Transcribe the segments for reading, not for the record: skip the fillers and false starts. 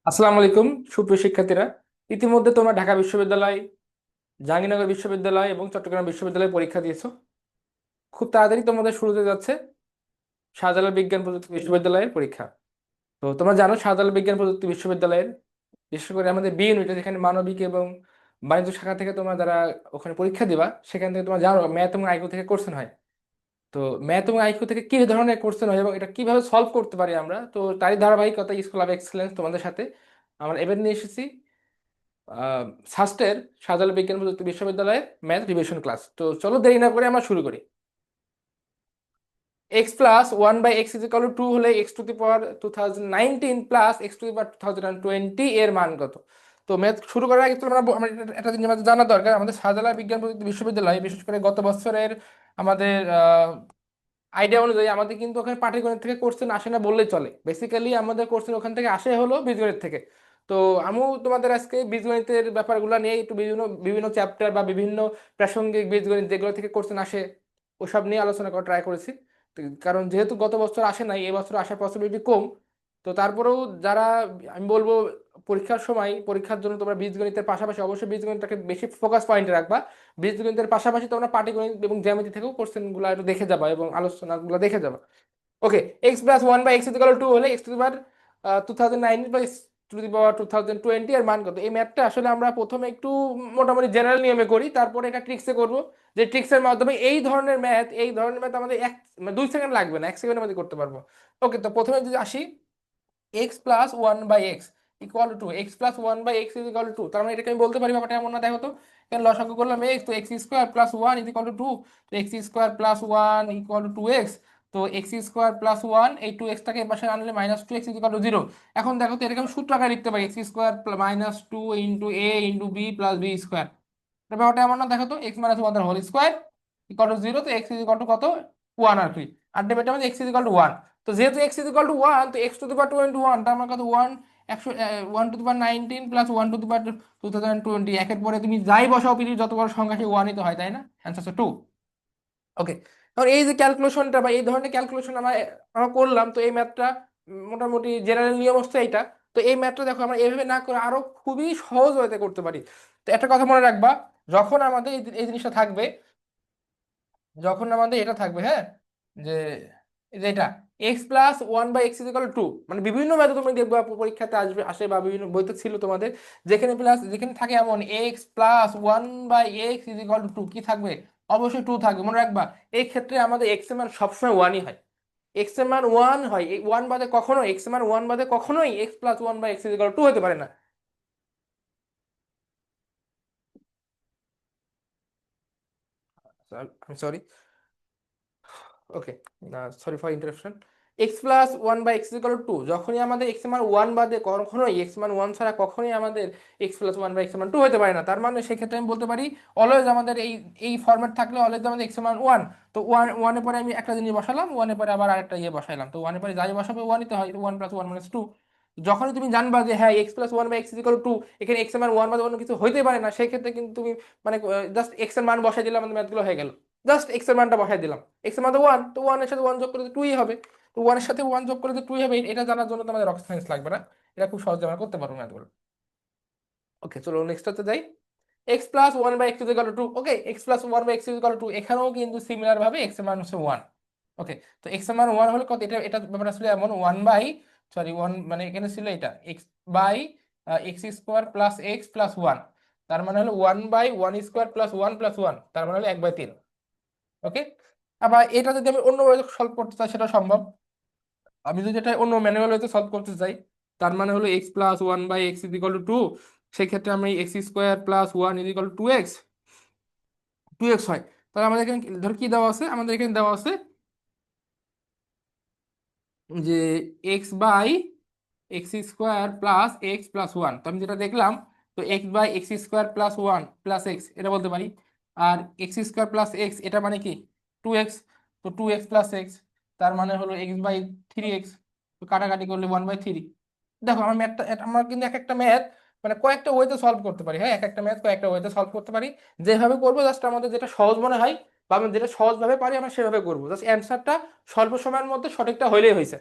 আসসালামু আলাইকুম সুপ্রিয় শিক্ষার্থীরা। ইতিমধ্যে তোমরা ঢাকা বিশ্ববিদ্যালয়, জাহাঙ্গীরনগর বিশ্ববিদ্যালয় এবং চট্টগ্রাম বিশ্ববিদ্যালয়ে পরীক্ষা দিয়েছো। খুব তাড়াতাড়ি তোমাদের শুরু হতে যাচ্ছে শাহজালাল বিজ্ঞান প্রযুক্তি বিশ্ববিদ্যালয়ের পরীক্ষা। তো তোমরা জানো শাহজালাল বিজ্ঞান প্রযুক্তি বিশ্ববিদ্যালয়ের বিশেষ করে আমাদের বি ইউনিটে, যেখানে মানবিক এবং বাণিজ্য শাখা থেকে তোমরা যারা ওখানে পরীক্ষা দিবা, সেখান থেকে তোমরা জানো ম্যাথ এবং আইকিউ থেকে কোশ্চেন হয়। তো ম্যাথ এবং আইকিউ থেকে কি ধরনের কোশ্চেন হয় এবং এটা কিভাবে সলভ করতে পারি আমরা, তো তারই ধারাবাহিকতা স্কুল অফ এক্সেলেন্স তোমাদের সাথে আমরা এবার নিয়ে এসেছি সাস্টের শাহজালাল বিজ্ঞান প্রযুক্তি বিশ্ববিদ্যালয়ের ম্যাথ রিভিশন ক্লাস। তো চলো দেরি না করে আমরা শুরু করি। X plus one by x is equal to হলে x to the power 2019 plus x to the power 2020 এর মান কত? তো ম্যাথ শুরু করার আগে তো আমরা একটা জিনিস আমাদের জানা দরকার, আমাদের শাহজালাল বিজ্ঞান প্রযুক্তি বিশ্ববিদ্যালয় বিশেষ করে গত বছরের আমাদের আইডিয়া অনুযায়ী আমাদের কিন্তু ওখানে পাটিগণিত থেকে কোশ্চেন আসে না বললেই চলে। বেসিক্যালি আমাদের কোশ্চেন ওখান থেকে আসে হলো বীজগণিত থেকে। তো আমিও তোমাদের আজকে বীজগণিতের ব্যাপারগুলো নিয়ে একটু বিভিন্ন বিভিন্ন চ্যাপ্টার বা বিভিন্ন প্রাসঙ্গিক বীজগণিত যেগুলো থেকে কোশ্চেন আসে ওসব নিয়ে আলোচনা করা ট্রাই করেছি। তো কারণ যেহেতু গত বছর আসে নাই, এবছর আসার পসিবিলিটি কম। তো তারপরেও যারা, আমি বলবো পরীক্ষার সময় পরীক্ষার জন্য তোমরা বীজগণিতের পাশাপাশি অবশ্যই বীজগণিতটাকে বেশি ফোকাস পয়েন্টে রাখবা। বীজগণিতের পাশাপাশি তোমরা পাটিগণিত এবং জ্যামিতি থেকেও কোশ্চেন গুলো একটু দেখে যাবা এবং আলোচনাগুলো দেখে যাবা। Okay, x plus one by x equal to হলে x to the power 2019 by to the power 2020 এর মান কত? এই ম্যাথটা আসলে আমরা প্রথমে একটু মোটামুটি জেনারেল নিয়মে করি, তারপরে এটা ট্রিক্সে করব। যে ট্রিক্সের মাধ্যমে এই ধরনের ম্যাথ আমাদের 2 সেকেন্ড লাগবে না, 1 সেকেন্ডের মধ্যে করতে পারবো। ওকে, তো প্রথমে যদি আসি, x plus one by x equal to x plus one by x is equal to, তার মানে এটাকে আমি বলতে পারি ব্যাপারটা এমন না। দেখো তো, এখানে লসাগু করলাম এক্স, তো x square plus one is equal to two. তো x square plus one equal to two x. তো এক্স স্কোয়ার প্লাস ওয়ান, এই টু এক্সটাকে এর পাশে আনলে minus two x is equal to zero. এখন দেখো তো, এটাকে আমি সূত্র আকারে লিখতে পারি, x square minus two into a into b plus b square. ব্যাপারটা এমন না। দেখো তো, x minus one whole square equal to zero. তো এক্স ইজ ইকুয়াল টু কত? ওয়ান আর কি। আর ডেবিট আমাদের x is equal to one. তো যেহেতু x is equal to one, তো এক্স টু দি পাওয়ার 21, তার মানে কত? ওয়ান, একশো, 1 to the power 19 plus 1 to the power 2020। একের পরে তুমি যাই বসাও, পৃথিবীর যত বড় সংখ্যা সেই ওয়ানই তো হয়, তাই না? অ্যান্সার হচ্ছে টু। ওকে, এখন এই যে ক্যালকুলেশনটা বা এই ধরনের ক্যালকুলেশন আমরা আমরা করলাম, তো এই ম্যাথটা মোটামুটি জেনারেল নিয়ম হচ্ছে এইটা। তো এই ম্যাথটা দেখো আমরা এইভাবে না করে আরো খুবই সহজ ওয়েতে করতে পারি। তো একটা কথা মনে রাখবা, যখন আমাদের এই জিনিসটা থাকবে, যখন আমাদের এটা থাকবে, হ্যাঁ, যে এই যে এটা x plus one by x is equal to, মানে বিভিন্ন ম্যাথে তুমি দেখবে পরীক্ষাতে আসবে আসে বা বিভিন্ন বইতে ছিল তোমাদের, যেখানে থাকে এমন x plus one by x is equal to কি থাকবে? অবশ্যই টু থাকবে, মনে রাখবা। এই ক্ষেত্রে আমাদের এক্স এর মান সবসময় ওয়ানই হয়। এক্স এর মান ওয়ান হয়, এই ওয়ান বাদে কখনো এক্স এর মান ওয়ান বাদে কখনোই x plus one by x is equal to হতে পারে না। আমি sorry. Okay, sorry for interruption. X plus one by x equal to, যখনই আমাদের এক্স মান ওয়ান বাদে কখনোই এক্স মান ওয়ান ছাড়া কখনোই আমাদের x plus one by x মান টু হতে পারে না। তার মানে সেক্ষেত্রে আমি বলতে পারি অলওয়েজ আমাদের এই এই ফরম্যাট থাকলে অলওয়েজ আমাদের এক্স মান ওয়ান। তো ওয়ানের পরে আমি একটা জিনিস বসালাম, ওয়ানের পরে আবার আরেকটা ইয়ে বসাইলাম, তো ওয়ানের পরে যাই বসাবে ওয়ানই তো হয়, one plus one minus two. যখনই তুমি জানবা যে হ্যাঁ x plus one by x equal to, এখানে এক্স এর মান ওয়ান বাদে অন্য কিছু হইতে পারে না, সেই ক্ষেত্রে কিন্তু তুমি মানে জাস্ট এক্স এর মান বসাই দিলে আমাদের ম্যাথগুলো হয়ে গেল। জাস্ট এক্স এর মানটা বসাই দিলাম, এক্স এর মান তো ওয়ান, তো ওয়ানের সাথে ওয়ান যোগ করলে টুই হবে। তো ওয়ানের সাথে ওয়ান যোগ করলে তো টুই হবে, এটা জানার জন্য তো আমাদের রকেট সায়েন্স লাগবে না। এটা খুব সহজে আমরা করতে পারবো ম্যাথগুলো। ওকে, চলো নেক্সট হতে যাই। X plus one by x equal to, okay, x plus one by x equal to, এখানেও কিন্তু সিমিলার ভাবে এক্স এর মান হচ্ছে ওয়ান। ওকে, তো এক্স এর মান ওয়ান হলে কত? এটা এটা ব্যাপার আসলে এমন ওয়ান বাই, সরি ওয়ান মানে এখানে ছিল এটা x by x square plus x plus one, তার মানে হলো one by one square plus one, তার মানে হলো 1/3। ওকে, আবার এটা যদি আমি অন্যভাবে সলভ করতে চাই সেটা সম্ভব। আমি যদি এটা অন্য ম্যানুয়াল ওয়েতে সলভ করতে চাই, তার মানে হলো x plus one by x is equal two two. সেক্ষেত্রে আমি x square plus one is equal two x, two x হয়। তাহলে আমাদের এখানে ধর কি দেওয়া আছে, আমাদের এখানে দেওয়া আছে যে x by x square plus x plus one. তো আমি যেটা দেখলাম, তো x by x square plus one plus x এটা বলতে পারি। আর এক্স স্কোয়ার প্লাস এক্স এটা মানে কি? Two x. তো টু এক্স প্লাস এক্স, তার মানে হলো এক্স বাই থ্রি এক্স। তো কাটাকাটি করলে 1/3। দেখো আমার ম্যাথটা, আমরা কিন্তু এক একটা ম্যাথ মানে কয়েকটা ওয়েতে সলভ করতে পারি, হ্যাঁ, এক একটা ম্যাথ কয়েকটা ওয়েতে সলভ করতে পারি। যেভাবে করবো জাস্ট আমাদের যেটা সহজ মনে হয় বা আমরা যেটা সহজভাবে পারি আমরা সেভাবে করবো, জাস্ট অ্যান্সারটা স্বল্প সময়ের মধ্যে সঠিকটা হইলেই হয়েছে।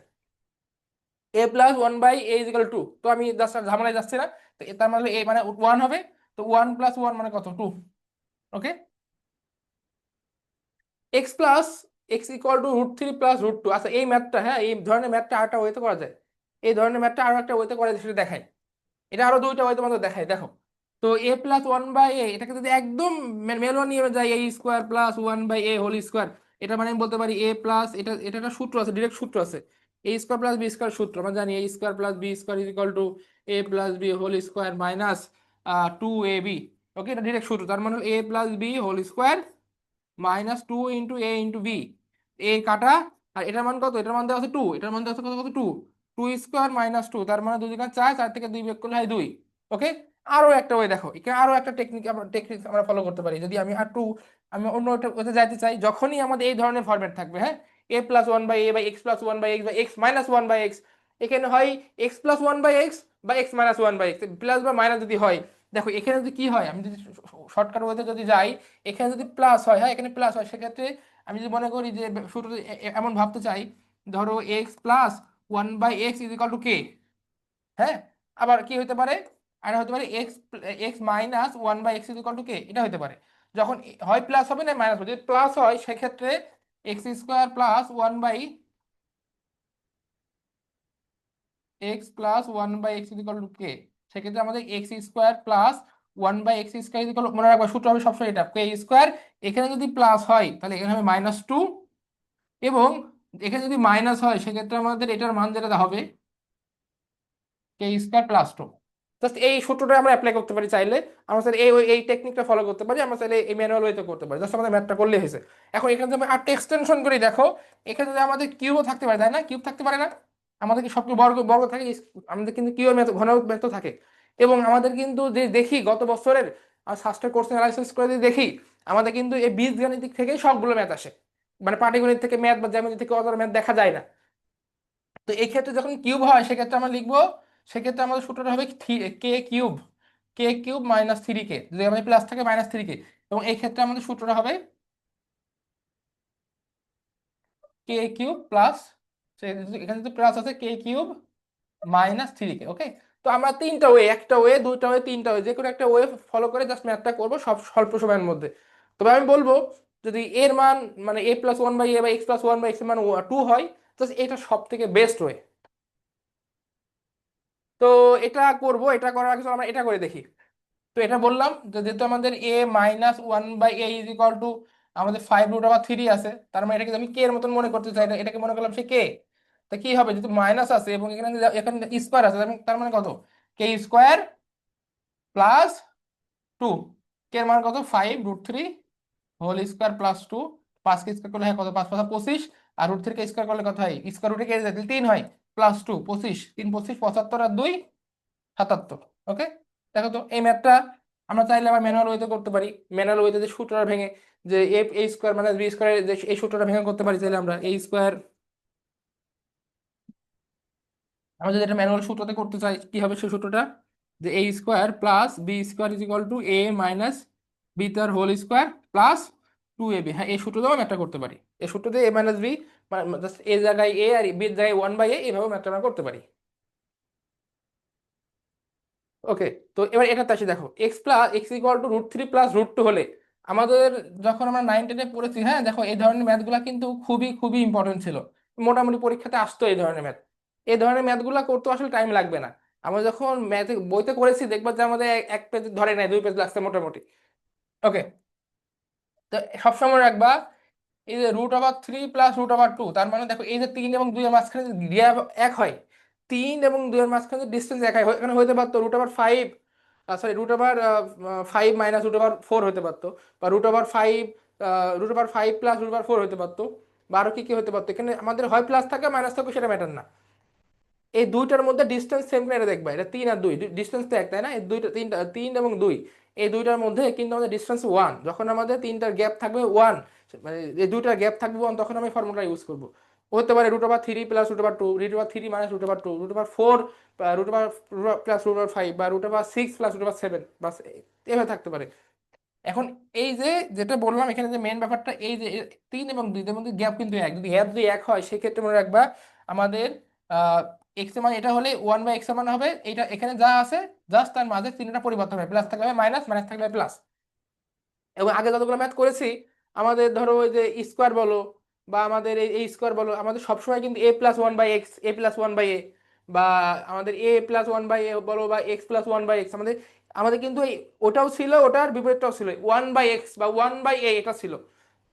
A plus one by a is equal to, তো আমি জাস্ট ঝামেলায় যাচ্ছি না, তো তার মানে এ মানে ওয়ান হবে, তো ওয়ান প্লাস ওয়ান মানে কত, two. Okay, x plus x equal to √3 + √2। আচ্ছা এই ম্যাথটা, হ্যাঁ এই ধরনের ম্যাথটা আরেকটা ওয়েতে করা যায়, এই ধরনের ম্যাথটা আরো একটা ওয়েতে করা যায়, সেটা দেখাই। এটা আরো দুইটা ওয়ে তোমাদের দেখাই, দেখো। তো a plus one by a, এটাকে যদি একদম মেলো নিয়ে যায়, a square plus one by a whole square, এটা মানে আমি বলতে পারি এ প্লাস, এটা একটা সূত্র আছে, ডিরেক্ট সূত্র আছে, a square plus b square সূত্র আমরা জানি, a square plus b square is equal to a plus b whole square minus 2ab। Okay, এটা ডিরেক্ট সূত্র, তার মানে a plus b whole square -2 × a × b, a কাটা, আর এটার মান কত, এটার মান দেওয়া আছে 2, এটার মান দেওয়া আছে কত কত 2, 2² -2, তার মানে 2 2 4, 4 থেকে 2 বিয়োগ করলে হয় 2। ওকে, আরো একটা ওয়ে দেখো, এখানে আরো একটা টেকনিক আমরা ফলো করতে পারি, যদি আমি আর টু, আমি অন্য একটা ওতে যাইতে চাই, যখনই আমাদের এই ধরনের ফরম্যাট থাকবে, হ্যাঁ, a plus one by a by x plus one by x by x minus one by x, এখানে হয় x plus one by x বা x minus one by x, plus বা মাইনাস যদি হয়, দেখো এখানে যদি কি হয়, আমি যদি শর্টকাট ওয়েতে যদি যাই, এখানে যদি প্লাস হয়, হ্যাঁ এখানে প্লাস হয়, সেক্ষেত্রে আমি যদি মনে করি যে শুরু এমন ভাবতে চাই, ধরো x plus one by x is equal to কে, হ্যাঁ, আবার কি হতে পারে, আর হতে পারে x x minus one by x is equal to কে, এটা হতে পারে। যখন হয় প্লাস হবে না মাইনাস হবে, যদি প্লাস হয় সেক্ষেত্রে x square plus one by x plus one by x is equal to কে, সেক্ষেত্রে আমাদের x square plus one by x square is equal, মনে রাখবা সূত্র হবে সবসময় এটা কে স্কোয়ার, এখানে যদি প্লাস হয় তাহলে এখানে হবে -2, এবং এখানে যদি মাইনাস হয় সেক্ষেত্রে আমাদের এটার মান যেটা হবে কে² + 2। জাস্ট এই সূত্রটা আমরা অ্যাপ্লাই করতে পারি চাইলে, আমরা চাইলে এই টেকনিকটা ফলো করতে পারি, আমরা চাইলে এই ম্যানুয়াল ওয়েতে করতে পারি, জাস্ট আমাদের ম্যাথটা করলে হয়েছে। এখন এখানে যদি আমি আরেকটা এক্সটেনশন করি, দেখো এখানে যদি আমাদের কিউবও থাকতে পারে, তাই না, কিউব থাকতে পারে না, আমাদের কি সবকিছু বর্গ বর্গ থাকে, আমাদের কিন্তু কিউবের ম্যাথ ঘন ম্যাথ থাকে, এবং আমাদের কিন্তু যে দেখি গত বছরের ষষ্ঠ কোর্স অ্যানালাইসিস করে যদি দেখি, আমাদের কিন্তু এই বীজগাণিতিক থেকেই সবগুলো ম্যাথ আসে, মানে পাটিগণিত থেকে ম্যাথ বা জ্যামিতি থেকে অত ম্যাথ দেখা যায় না। তো এই ক্ষেত্রে যখন কিউব হয় সেক্ষেত্রে আমরা লিখবো, সেক্ষেত্রে আমাদের সূত্রটা হবে কে কিউব -3 কে, যদি আমাদের প্লাস থাকে -3 কে, এবং এই ক্ষেত্রে আমাদের সূত্রটা হবে কে কিউব প্লাস, এখানে যদি প্লাস আছে কে কিউব -3 কে। ওকে, তো আমরা তিনটা ওয়ে, একটা ওয়ে, দুইটা ওয়ে, তিনটা ওয়ে, যে কোনো একটা ওয়ে ফলো করে জাস্ট ম্যাথটা করবো সব স্বল্প সময়ের মধ্যে। তবে আমি বলবো, যদি এর মান মানে a plus one by a বা x plus one by x এর মান 2 হয়, তো এটা সব থেকে বেস্ট ওয়ে। তো এটা করব, এটা করার আগে চলো আমরা এটা করে দেখি। তো এটা বললাম যে যেহেতু আমাদের এ -1/a ইজ ইকুয়াল টু আমাদের 5√3 আছে, তার মানে এটাকে আমি কে এর মতন মনে করতে চাই, এটাকে মনে করলাম সে কে। তা কি হবে, যেহেতু মাইনাস আছে এবং এখানে এখানে স্কোয়ার আছে, তার মানে কত, কে² + 2, কে এর মান কত, 5√3 হোল স্কোয়ার প্লাস 2, 5 কে স্কোয়ার করলে হয় কত, 5 5 25, আর √3 কে স্কোয়ার করলে কত হয়, স্কোয়ার রুটে কে যায় 3 হয়, +2 25, 3 25 75, আর 2 77। ওকে, দেখো তো এই ম্যাথটা আমরা চাইলে আবার ম্যানুয়াল ওয়েতে করতে পারি, ম্যানুয়াল ওয়েতে যে সূত্রটা ভেঙে, যে এফ এ স্কোয়ার মানে বি স্কোয়ার, যে এই সূত্রটা ভেঙে করতে পারি, চাইলে আমরা এ স্কোয়ার, আমরা যদি এটা ম্যানুয়াল সূত্রতে করতে চাই কি হবে সেই সূত্রটা, যে a square plus b square is equal to a minus b তার হোল স্কোয়ার প্লাস 2ab। হ্যাঁ এই সূত্রটাও আমি একটা করতে পারি, এই সূত্রতে a - b, জাস্ট এ জায়গায় এ আর বি জায়গায় 1/a, এইভাবে ম্যাথটা আমরা করতে পারি। ওকে, তো এবার এটা আসি, দেখো এক্স ইকুয়াল টু √3 + √2 হলে আমাদের, যখন আমরা 9 10-এ পড়েছি, হ্যাঁ দেখো এই ধরনের ম্যাথগুলা কিন্তু খুবই খুবই ইম্পর্টেন্ট ছিল, মোটামুটি পরীক্ষাতে আসতো এই ধরনের ম্যাথ। এই ধরনের ম্যাথগুলা করতে আসলে টাইম লাগবে না, আমরা যখন ম্যাথ বইতে করেছি দেখবা যে আমাদের এক পেজ ধরে নেয়, 2 পেজ লাগছে মোটামুটি। ওকে, তো সবসময় রাখবা এই যে √3 + √2, তার মানে দেখো এই যে 3 এবং 2 এর মাঝখানে যদি এক হয়, 3 এবং 2 এর মাঝখানে যদি ডিস্টেন্স এক হয়, এখানে হতে পারতো √5, সরি √5 - √4 হতে পারতো, বা √5 + √4 হতে পারতো, বা আরো কি কি হতে পারতো, এখানে আমাদের হয় প্লাস থাকে মাইনাস থাকে সেটা ম্যাটার না, এই দুইটার মধ্যে ডিস্টেন্স সেম কিনা এটা দেখবা, এটা 3 আর 2 ডিস্টেন্স তো এক, তাই না, এই দুইটা, 3 এবং 2, এই দুইটার মধ্যে কিন্তু আমাদের ডিস্টেন্স 1, যখন আমাদের তিনটার গ্যাপ থাকবে 1, মানে এই দুইটার গ্যাপ থাকবে 1, তখন আমি ফর্মুলা ইউজ করবো, হতে পারে √3 + √2, √3 - √2, √4 +√5, বা √6 + √7, বাস এভাবে থাকতে পারে। এখন এই যে যেটা বললাম এখানে যে মেন ব্যাপারটা, এই যে 3 এবং 2 এর মধ্যে গ্যাপ কিন্তু এক, যদি গ্যাপ যদি এক হয় সেক্ষেত্রে মনে রাখবা আমাদের এক্স এর মান এটা হলে 1/x এর মান হবে এটা, এখানে যা আছে জাস্ট তার মাঝে চিহ্নটা পরিবর্তন হবে, প্লাস থাকলে হবে মাইনাস, মাইনাস থাকলে প্লাস। এবং আগে যতগুলো ম্যাথ করেছি আমাদের ধরো ওই যে স্কোয়ার বলো বা আমাদের এই স্কোয়ার বলো, আমাদের সবসময় কিন্তু a+1/x, a+1/a, বা আমাদের a+1/a বলো বা x+1/x, আমাদের আমাদের কিন্তু এই ওটাও ছিল, ওটার বিপরীতটাও ছিল 1/x বা 1/a, এটা ছিল।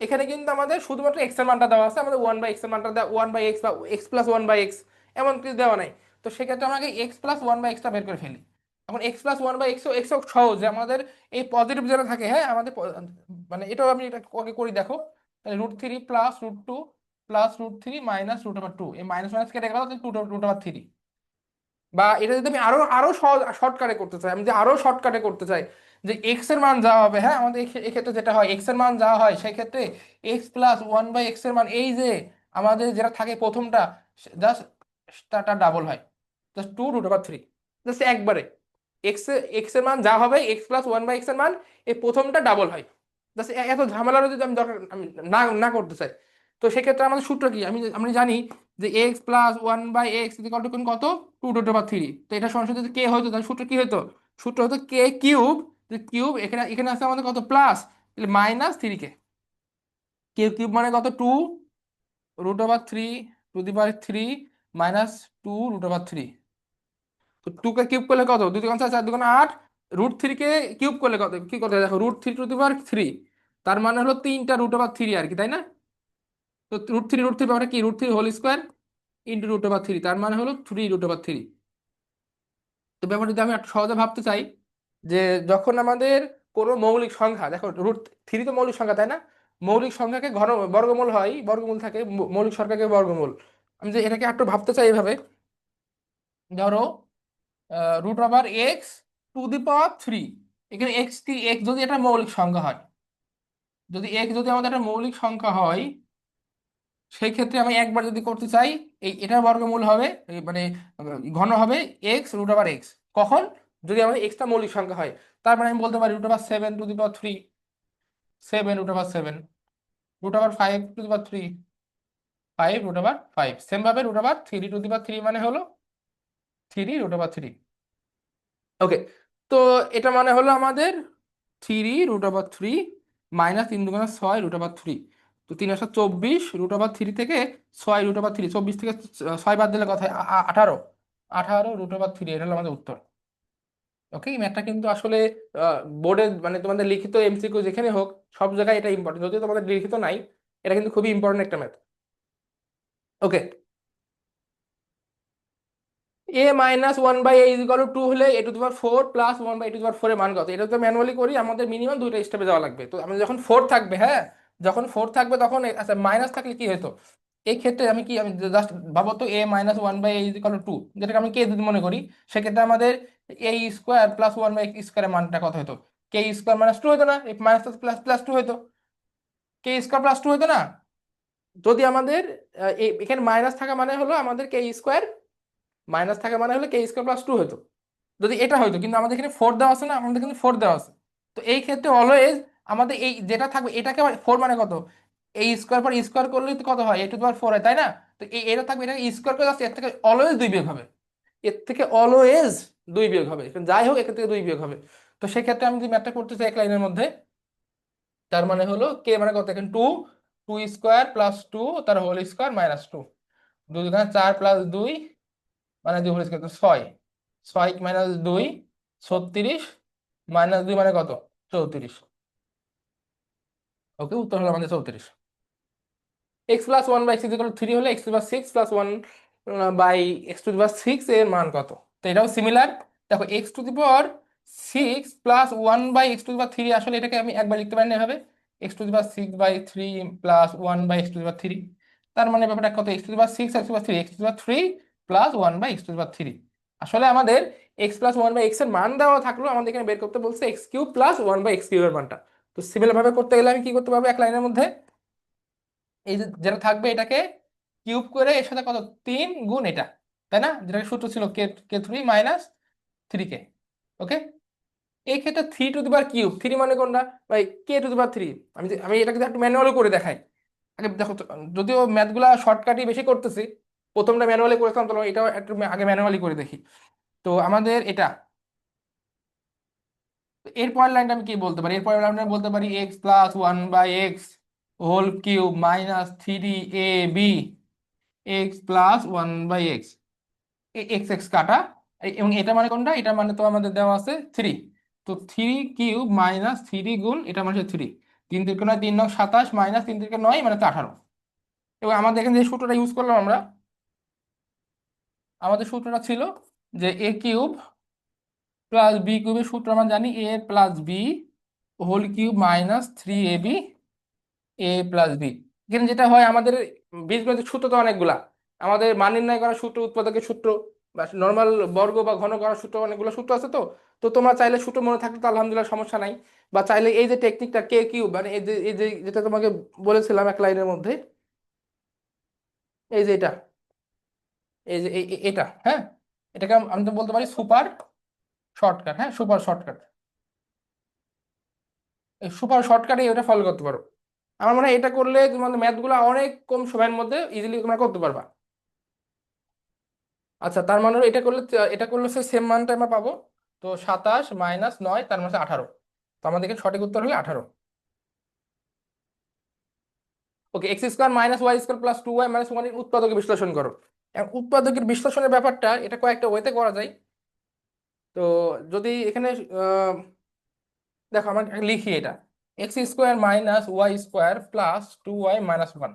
এখানে কিন্তু আমাদের শুধুমাত্র x এর মানটা দেওয়া আছে, আমাদের 1/x এর মানটা দেওয়া 1/x বা x+1/x এমন কিছু দেওয়া নাই। তো সেক্ষেত্রে আমাকে x+1/x টা বের করে ফেলি। এখন x+1/x এক্স সহজ যে আমাদের এই পজিটিভ যেটা থাকে, হ্যাঁ আমাদের মানে এটাও আমি এটা ওকে করি দেখো, √3 প্লাস √2 প্লাস √3 মাইনাস √2, এই মাইনাস মাইনাস কেটে গেল, √3। বা এটা যদি আমি আরো আরো সহজ শর্টকাটে করতে চাই, আমি যে আরো শর্টকাটে করতে চাই যে এক্স এর মান যা হবে, হ্যাঁ আমাদের এক্ষেত্রে যেটা হয় এক্স এর মান যা হয় সেই ক্ষেত্রে x+1/x এর মান এই যে আমাদের যেটা থাকে প্রথমটা জাস্ট তার ডাবল হয়, জাস্ট 2√3, জাস্ট একবারে এক্স এর মান যা হবে x+1/x এর মান এই প্রথমটা ডাবল হয়। জাস্ট এত ঝামেলারও যদি আমি দরকার আমি না না করতে চাই, তো সেক্ষেত্রে আমাদের সূত্র কি, আমি জানি যে x+1/x কত, 2√3। তো এটা সরাসরি যদি কে হতো তাহলে সূত্র কি হতো, সূত্র হতো k কিউব, কিউব এখানে এখানে আছে আমাদের কত প্লাস, -3k, কিউব মানে কত 2√3 মাইনাস 2√3। তো 2 কে কিউব করলে কত, 2 × 4 = 4, 2 × 8, √3 কে কিউব করলে কত, কি করতে হয় দেখো, √3 তার মানে হলো 3টা √3 আর কি, তাই না? তো √3 ব্যাপারটা কি, √3 হোল স্কোয়ার ইন্টু √3, তার মানে হলো 3√3। তো ব্যাপারটা যদি আমি একটু সহজে ভাবতে চাই যে যখন আমাদের কোনো মৌলিক সংখ্যা, দেখো √3 তো মৌলিক সংখ্যা তাই না, মৌলিক সংখ্যাকে ঘন বর্গমূল হয়, বর্গমূল থাকে, মৌলিক সংখ্যাকে বর্গমূল। আমি যে এটাকে একটু ভাবতে চাই এভাবে, ধরো √(x⁴), এখানে এক্স যদি একটা মৌলিক সংখ্যা হয়, যদি এক্স যদি আমাদের একটা মৌলিক সংখ্যা হয়, সেই ক্ষেত্রে আমি একবার যদি করতে চাই এটার বর্গমূল হবে মানে ঘন হবে x√(x), কখন, যদি আমাদের এক্সটা মৌলিক সংখ্যা হয়। তার মানে আমি বলতে পারি √7^3, 7√7, √5^3, 5√5, সেম ভাবে √3^3 মানে হলো 3√3। ওকে, তো এটা মানে হলো আমাদের 3√3 মাইনাস 3×6√3। তো 3×7 = 24, √3 থেকে 6√3, 24 থেকে 6 বাদ দিলে কথা হয় 18, 18√3, এটা হলো আমাদের উত্তর। ওকে, এই ম্যাথটা কিন্তু আসলে বোর্ডে মানে তোমাদের লিখিত এমসিকিউ যেখানে হোক সব জায়গায় এটা ইম্পর্টেন্ট, যদিও তোমাদের লিখিত নাই, এটা কিন্তু খুবই ইম্পর্টেন্ট একটা ম্যাথ। ওকে, a-1/a = 2 হলে a⁴ প্লাস 1/a⁴ এর মান কত, এটা তো ম্যানুয়ালি করি, আমাদের মিনিমাম দুইটা স্টেপে যাওয়া লাগবে। তো আমাদের যখন 4 থাকবে, হ্যাঁ যখন 4 থাকবে তখন আচ্ছা মাইনাস থাকলে কি হতো, এই ক্ষেত্রে আমি জাস্ট ভাবো তো a-1/a = 2, যেটাকে আমি কে যদি মনে করি, সেক্ষেত্রে আমাদের a² প্লাস 1/x² এর মানটা কত হতো, k² - 2 হতো না, এই মাইনাস প্লাস প্লাস 2 হতো, k² + 2 হতো না। যদি আমাদের এখানে মাইনাস থাকা মানে হলো আমাদের k², মাইনাস থাকা মানে হলো k² + 2 হতো, যদি এটা হয়তো, কিন্তু আমাদের এখানে 4 দেওয়া আছে না, আমাদের কিন্তু 4 দেওয়া আছে। তো এই ক্ষেত্রে অলওয়েজ আমাদের এই যেটা থাকবে এটাকে 4 মানে কত, এই স্কোয়ার পর স্কোয়ার করলে তো কত হয়, a⁴ হয় তাই না। তো এটা থাকবে, এটা স্কোয়ার করে যাচ্ছে, এর থেকে অলওয়েজ 2 বিয়োগ হবে, এর থেকে অলওয়েজ 2 বিয়োগ হবে, যাই হোক এখান থেকে 2 বিয়োগ হবে। তো সেক্ষেত্রে আমি যদি ম্যাথটা করতে চাই এক লাইনের মধ্যে, তার মানে হলো কে মানে কত, এখানে 2, 2² + 2 তার হোল স্কোয়ার -2, 2 × 4 + 2 মানে 2 হোল স্কোয়ার, 6, 6 - 2 36, -2 মানে কত, 34। ওকে, উত্তর হলো আমাদের 34। x+1/x = 3 হলে x⁻6 এর মান কত, তো এটাও সিমিলার। দেখো x⁻6 + 1/x⁻3, আসলে এটাকে আমি একবার লিখতে পারি না এভাবে, x⁻6/3 + 1/x⁻3, তার মানে ব্যাপারটা কত, x⁻6 x⁻3, x⁻3 + 1/x⁻3। আসলে আমাদের x+1/x এর মান দেওয়া থাকলো, আমাদের এখানে বের করতে বলছে x³ + 1/x³ এর মানটা। তো সিমিলার ভাবে করতে গেলে আমি কি করতে পারবো, এক লাইনের মধ্যে এই যে যেটা থাকবে এটাকে কিউব করে এর সাথে কত 3 গুণ এটা, তাই না, যেটা সূত্র ছিল k3 - 3k। ওকে, এই ক্ষেত্রে 3³ 3 মানে কোনটা ভাই, k3। আমি এটাকে একটু ম্যানুয়ালি করে দেখাই আগে, দেখো তো, যদিও ম্যাথগুলা শর্টকাটই বেশি করতেছি, প্রথমটা ম্যানুয়ালি করেছিলাম, তো এটাও একটু আগে ম্যানুয়ালি করে দেখি। তো আমাদের এটা, এর পরের লাইনটা আমি কি বলতে পারি? এর পরের লাইনটা বলতে পারি x plus one by x whole cube minus three a b x plus one by x, x x কাটা। এবং এটা মানে কোনটা? এটা মানে তো আমাদের দেওয়া আছে থ্রি। তো থ্রি কিউব মাইনাস থ্রি গুণ এটা মানে হচ্ছে থ্রি, তিন তিরকে নয়, তিন নং 27 মাইনাস তিন তিরকে নয় মানে তো 18। এবং আমাদের এখানে যে সূত্রটা ইউজ করলাম আমরা, আমাদের সূত্রটা ছিল যে এ কিউব প্লাস বি কিউবের সূত্র আমরা জানি, a plus b whole cube minus three a b a plus b. এখানে যেটা হয় আমাদের বীজগণিতের সূত্র তো অনেকগুলা, আমাদের মান নির্ণয় করার সূত্র, উৎপাদকের সূত্র, বা নর্মাল বর্গ বা ঘন করার সূত্র, অনেকগুলো সূত্র আছে। তো তো তোমরা চাইলে সূত্র মনে থাকলে তো আলহামদুলিল্লাহ সমস্যা নাই। বা চাইলে এই যে টেকনিকটা কে কিউব, মানে এই যে যেটা তোমাকে বলেছিলাম এক লাইনের মধ্যে, এই যে এটা, এই যে এটা, হ্যাঁ, এটাকে আমি তো বলতে পারি সুপার শর্টকাট। হ্যাঁ, সুপার শর্টকাট, এই সুপার শর্টকাটে এটা ফলো করতে পারো। আমার মনে হয় এটা করলে তোমাদের ম্যাথগুলো অনেক কম সময়ের মধ্যে ইজিলি তোমরা করতে পারবা। আচ্ছা, তার মানে হলো এটা করলে সে সেম মানটা আমরা পাবো। তো 27 - 9 তার মানে 18। তো আমাদের এখানে সঠিক উত্তর হলো 18। Okay, x square minus y square plus two y minus one এর উৎপাদকে বিশ্লেষণ করো। এখন উৎপাদকের বিশ্লেষণের ব্যাপারটা এটা কয়েকটা ওয়েতে করা যায়। তো যদি এখানে দেখো, আমরা লিখি এটা x square minus y square plus two y minus one.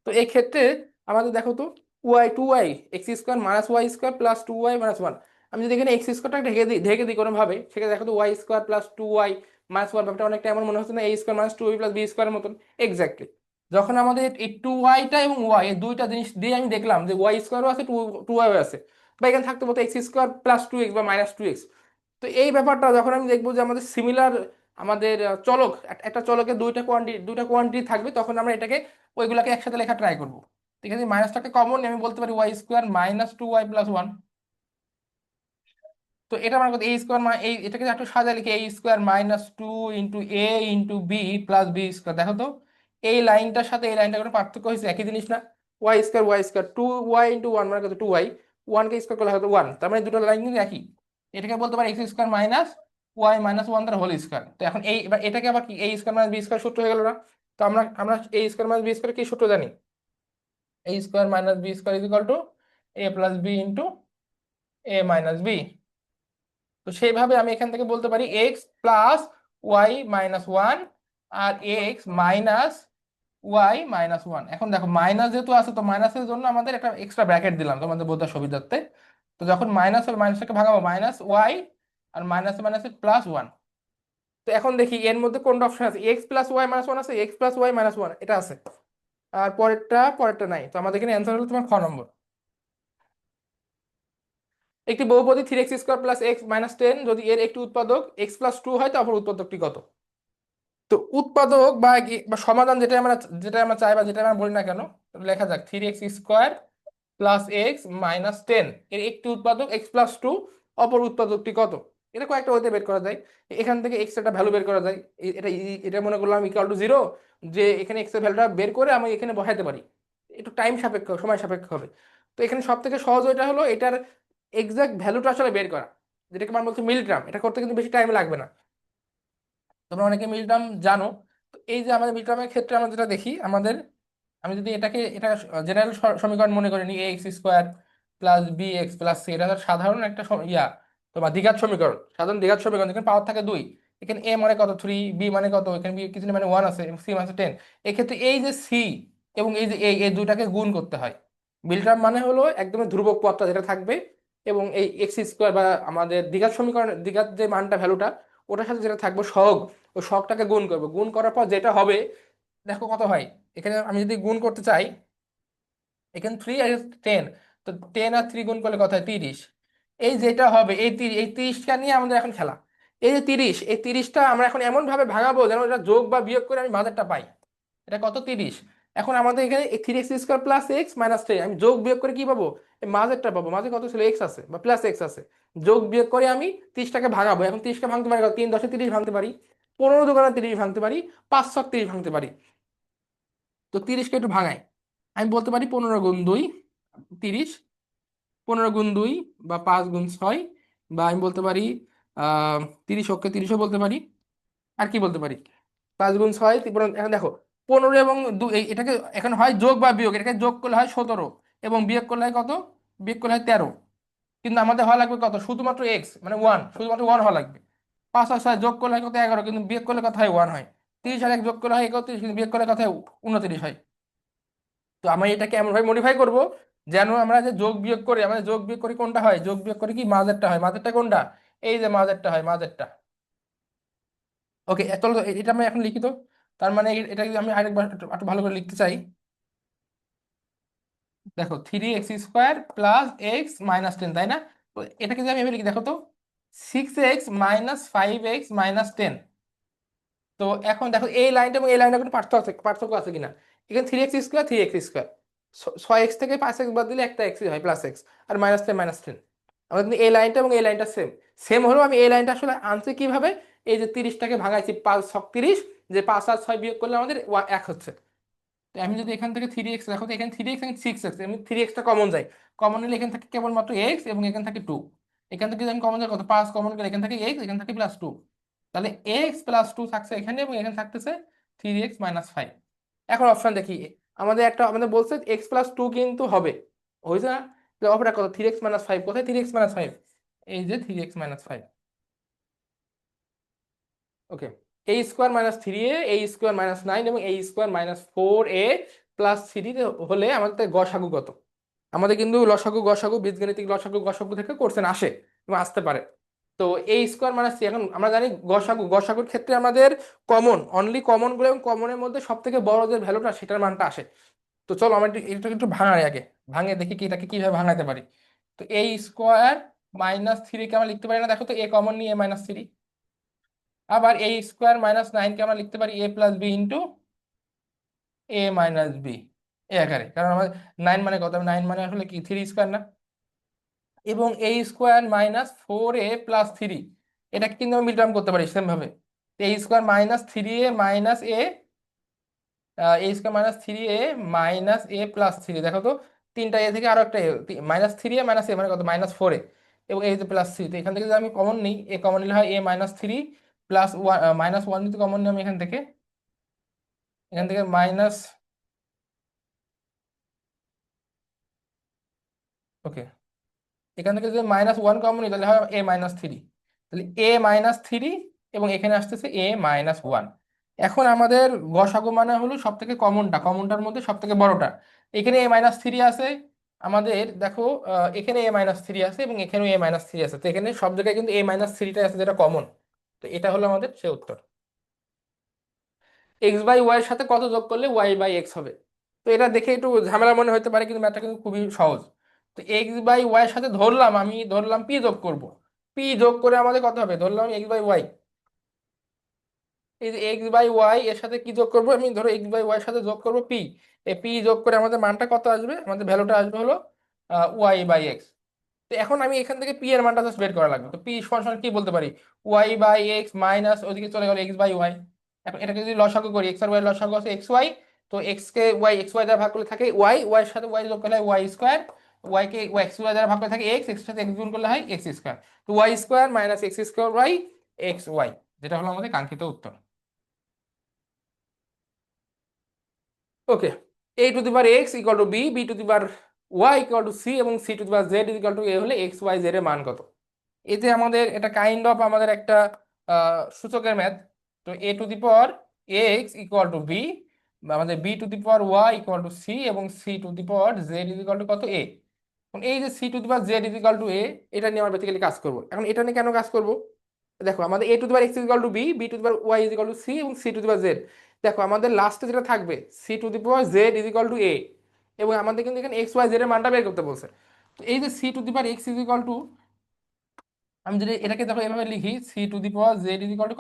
তো এই ক্ষেত্রে আমাদের দেখো তো, y two y, x square minus y square plus two y minus one. আমি যদি এখানে এক্স স্কোয়ারটা ঢেকে দিই কোনোভাবে, সেখানে দেখো তো y square plus two y minus one, ব্যাপারটা অনেকটা এমন মনে হচ্ছে না, a square minus two plus b স্কোয়ারের মতন। এক্স্যাক্টলি, যখন আমাদের এই টু ওয়াইটা এবং ওয়াই এই দুইটা জিনিস দিয়ে আমি দেখলাম যে ওয়াই স্কোয়ারও আছে, টু টু ওয়াইও আছে, বা এখানে থাকতে বলতো x square plus two x বা মাইনাস টু এক্স। তো এই ব্যাপারটা যখন আমি দেখবো যে আমাদের সিমিলার, আমাদের চলক, একটা চলকে দুইটা কোয়ান্টিটি থাকবে, তখন আমরা এটাকে ওইগুলাকে একসাথে লেখা ট্রাই করবো। ঠিক আছে, মাইনাসটাকে কমন আমি বলতে পারি y square minus two y plus one. তো এটা আমার কথা, এ স্কোয়ার, এই এটাকে একটু সাজা লিখে a square minus two into a into b plus b square. দেখো তো এই লাইনটার সাথে এই লাইনটার কোনো পার্থক্য হয়েছে? একই জিনিস না? Y square two y into one মানে কত? টু ওয়াই, ওয়ানকে স্কোয়ার করলে হয়তো ওয়ান, তার মানে দুটো লাইন কিন্তু একই। এটাকে বলতে পারি x square minus y minus one তার হোল স্কোয়ার। তো এখন এই এবার এটাকে আবার কি a square minus b square সূত্র হয়ে গেল না? তো আমরা আমরা a square minus b square কি সূত্র জানি? A square minus b square is equal to a plus b into a minus b. তো সেইভাবে আমি এখান থেকে বলতে পারি x plus y minus one আর x minus y minus one. এখন দেখো মাইনাস যেহেতু আছে, তো মাইনাসের জন্য আমাদের একটা এক্সট্রা ব্র্যাকেট দিলাম তোমাদের বোঝার সুবিধার্থে। তো যখন মাইনাস হবে, মাইনাসটাকে ভাগাবো, মাইনাস ওয়াই আর মাইনাস মাইনাস প্লাস ওয়ান। তো এখন দেখি এর মধ্যে কোনটা অপশন আছে, x plus y minus one আছে, x plus y minus one এটা আছে, আর পরেরটা নাই। তো আমাদের এখানে অ্যান্সার হলো তোমার খ নম্বর। একটি বহুপদী three x square plus x minus ten যদি এর একটি উৎপাদক এক্স প্লাস টু হয়, তো অপর উৎপাদকটি কত? তো উৎপাদক বা সমাধান যেটা আমরা চাই বা যেটা আমরা বলি না কেন, লেখা যাক three x square plus x minus ten এর একটি উৎপাদক এক্স প্লাস টু, অপর উৎপাদকটি কত? এটা কয়েকটা ওয়েতে বের করা যায়। এখান থেকে এক্স একটা ভ্যালু বের করা যায়। এটা মনে করলাম ইকুয়াল টু জিরো, যে এখানে এক্স এর ভ্যালুটা বের করে আমি এখানে বসাইতে পারি। একটু টাইম সাপেক্ষ, সময় সাপেক্ষ হবে। তো এখানে সব থেকে সহজ এটা হলো এটার এক্সাক্ট ভ্যালুটা আসলে বের করা, যেটাকে আমরা বলছি মিল টার্ম। এটা করতে কিন্তু বেশি টাইম লাগবে না, তোমরা অনেকে মিল টার্ম জানো। তো এই যে আমাদের মিল টার্মের ক্ষেত্রে আমরা যেটা দেখি, আমি যদি এটা জেনারেল সমীকরণ মনে করি নি, a x square plus b x plus c, এটা হচ্ছে সাধারণ একটা তোমার দ্বিঘাত সমীকরণ, সাধারণ দ্বিঘাত সমীকরণ যেখানে পাওয়ার থাকে দুই। এখানে এ মানে কত? থ্রি, বি মানে কত? এখানে বি কিছু না, মানে ওয়ান আছে, সি মানে টেন। এক্ষেত্রে এই যে সি এবং এই যে এই দুইটাকে গুণ করতে হয়। মিল টার্ম মানে হলো একদম ধ্রুবক পদটা যেটা থাকবে, এবং এই এক্স স্কোয়ার বা আমাদের দ্বিঘাত সমীকরণ দ্বিঘাত যে মানটা ভ্যালুটা, ওটার সাথে যেটা থাকবে সহগ, ওই সহগটাকে গুণ করবো। গুণ করার পর যেটা হবে, দেখো কত হয়। এখানে আমি যদি গুণ করতে চাই, এখানে থ্রি আর টেন, তো টেন আর থ্রি গুণ করলে কত হয়? 30। এই যেটা হবে এই 30টা নিয়ে আমাদের এখন খেলা। এই যে 30, এই 30টা আমরা এখন এমন ভাবে ভাঙাবো যেন এটা যোগ বা বিয়োগ করে আমি মাঝেরটা পাই। এটা কত? 30। এখন আমাদের এখানে three x square plus x minus three, আমি যোগ বিয়োগ করে কি পাবো? এই মাঝেরটা পাবো। মাঝে কত ছিল? এক্স আছে বা প্লাস এক্স আছে। যোগ বিয়োগ করে আমি 30টাকে ভাঙাবো। এখন 30কে ভাঙতে পারি কত? 3 × 10 = 30 ভাঙতে পারি, 15 × 2 = 30 ভাঙতে পারি, 5 × 30 ভাঙতে পারি। তো 30কে একটু ভাঙাই, আমি বলতে পারি 15 × 2 30, 15 গুণ 2 বা 5 গুণ 6, বা আমি বলতে পারি 30, 30ও বলতে পারি। আর কি বলতে পারি? 5 গুণ 6, এখন দেখো 15 এবং 2, এটাকে এখন হয় যোগ বা বিয়োগ, এটাকে যোগ করলে হয় 17 এবং বিয়োগ করলে হয় কত? বিয়োগ করলে হয় 13। কিন্তু আমাদের হওয়া লাগবে কত? শুধুমাত্র এক্স মানে 1, শুধুমাত্র 1 হওয়া লাগবে। 5 আর 6 যোগ করলে হয় কত? 11, কিন্তু বিয়োগ করলে কত হয়? 1 হয়। 30 আর 1 যোগ করলে হয় 31, কিন্তু বিয়োগ করলে কত হয়? 29 হয়। তো আমরা এটাকে এমন ভাবে মডিফাই করব যেন আমরা যে যোগ বিয়োগ করি, আমাদের যোগ বিয়োগ করি কোনটা হয়? যোগ বিয়োগ করি কি মাঝেরটা হয়। মাঝেরটা কোনটা? এই যে মাঝেরটা হয়, মাঝেরটা। ওকে, চলো তো এটা আমি এখন লিখি তো। তার মানে এটা যদি আমি আরেকবার একটু একটু ভালো করে লিখতে চাই, দেখো 3x² প্লাস x-10, তাই না? তো এটাকে যদি আমি এভাবে লিখি, দেখো তো 6x - 5x - 10। তো এখন দেখো এই লাইনটা এবং এই লাইনটা কোনো পার্থক্য আছে কিনা। এখানে 3x² 3x², 6x থেকে 5x বাদ দিলে একটা এক্স হয়, +x। আর -10 আমাদের কিন্তু এই লাইনটা এবং এই লাইনটা সেম। সেম হলেও আমি এই লাইনটা আসলে আনছি কিভাবে? এই যে 30টাকে ভাঙাইছি 5×6 = 30, যে 5 আর 6 বিয়োগ করলে আমাদের 1 হচ্ছে। তো আমি যদি এখান থেকে 3x, দেখো তো এখানে 3x এখানে 6x, আমি 3xটা কমন যাই। কমন নিলে এখান থেকে কেবলমাত্র x এবং এখান থেকে 2। এখান থেকে যদি আমি কমন যাই কত? 5 কমন গেলে এখান থেকে x, এখান থেকে +2। তাহলে x+2 থাকছে এখানে এবং এখানে থাকতেছে 3x - 5। এখন অপশন দেখি, আমাদের বলছে x+2 কিন্তু হবে, হয়েছে না? অপরটা কত? 3x - 5, কোথায় 3x - 5? এই যে 3x - 5। ওকে, a² - 3a, a² - 9 এবং a² - 4a প্লাস 3 হলে আমাদের গসাগু কত? আমাদের কিন্তু লসাগু গসাগু, বীজগাণিতিক লসাগু গসাগু থেকে কোশ্চেন আসে এবং আসতে পারে। তো a² - 3, এখন আমরা জানি গসাগুর ক্ষেত্রে আমাদের কমন, অনলি কমন গুলো এবং কমনের মধ্যে সব থেকে বড় যে ভ্যালুটা সেটার মানটা আসে। তো চলো আমরা এটা একটু ভাঙাই আগে, ভাঙে দেখি কি এটাকে কিভাবে ভাঙাতে পারি। তো a² - 3 কে আমরা লিখতে পারি না? দেখো তো, এ কমন নিয়ে a-3। আবার a² - 9 কে আমরা লিখতে পারি a+b a-b এ আকারে, কারণ আমাদের 9 মানে কত? 9 মানে আসলে কি 3² না? এবং a² - 4a+3, এটাকে কিন্তু আমি মিলটার্ম করতে পারি সেম ভাবে। a²-3a দেখো তো, তিনটা এ থেকে আরো একটা -3a - a মানে কত? -4a এবং এই যে +3। তো এখান থেকে যদি আমি কমন নিই, এ কমন নিলে হয় a-3 প্লাস -1 যদি কমন নিই আমি এখান থেকে, মাইনাস, ওকে, এখান থেকে যদি -1 কমন নিই তাহলে হয় a-3। তাহলে a-3 এবং এখানে আসতেছে a-1। এখন আমাদের গসাগু মানে হলো সব থেকে কমনটার মধ্যে সব থেকে বড়টা। এখানে a-3 আছে আমাদের, দেখো এখানে a-3 আছে এবং এখানেও a-3 আছে। তো এখানে সব জায়গায় কিন্তু a-3টা আছে যেটা কমন। তো এটা হলো আমাদের সে উত্তর। x/y এর সাথে কত যোগ করলে y/x হবে? তো এটা দেখে একটু ঝামেলা মনে হতে পারে, কিন্তু ম্যাথটা কিন্তু খুবই সহজ। তো x/y এর সাথে আমি ধরলাম p যোগ করব। p যোগ করে আমাদের কত হবে? ধরলাম x/y, এই যে x/y এর সাথে কি যোগ করব? আমি ধরো x/y এর সাথে যোগ করব p। এই p যোগ করে আমাদের মানটা কত আসবে? আমাদের ভ্যালুটা আসবে হলো y/x। তো এখন আমি এখান থেকে p এর মানটা জাস্ট বের করা লাগবে। তো p সমান কি বলতে পারি? y/x মাইনাস ওইদিকে চলে গেল x/y। এখন এটাকে যদি লসাগু করি, x আর y এর লসাগু আছে xy। তো x কে xy দ্বারা ভাগ করলে থাকে y এর সাথে y যোগ করলে হয় y², y কে xy দ্বারা ভাগ করলে থাকে x এর সাথে x গুণ করলে হয় x²। তো y² - x² xy, যেটা হলো আমাদের কাঙ্ক্ষিত উত্তর। ওকে, a⁴x = b, b⁴y = c এবং c⁴z = a হলে x y z এর মান কত? এই যে আমাদের এটা কাইন্ড অফ আমাদের একটা সূচকের ম্যাথ। তো a⁴x = b, আমাদের b⁴y = c এবং c⁴z কত? a। এখন এই যে c⁴z a, এটা নিয়ে আমরা বেসিক্যালি কাজ করব। এখন এটা নিয়ে কেন কাজ করব? দেখো আমাদের a⁴x = b, b⁴y = c এবং c⁴z। দেখো আমাদের লাস্টে যেটা থাকবে c⁴z a, এবং আমাদের কিন্তু এখানে x y z এর মানটা বের করতে বলছে। তো এই যে c⁴x আমি যদি এটাকে দেখো এভাবে লিখি, c⁴z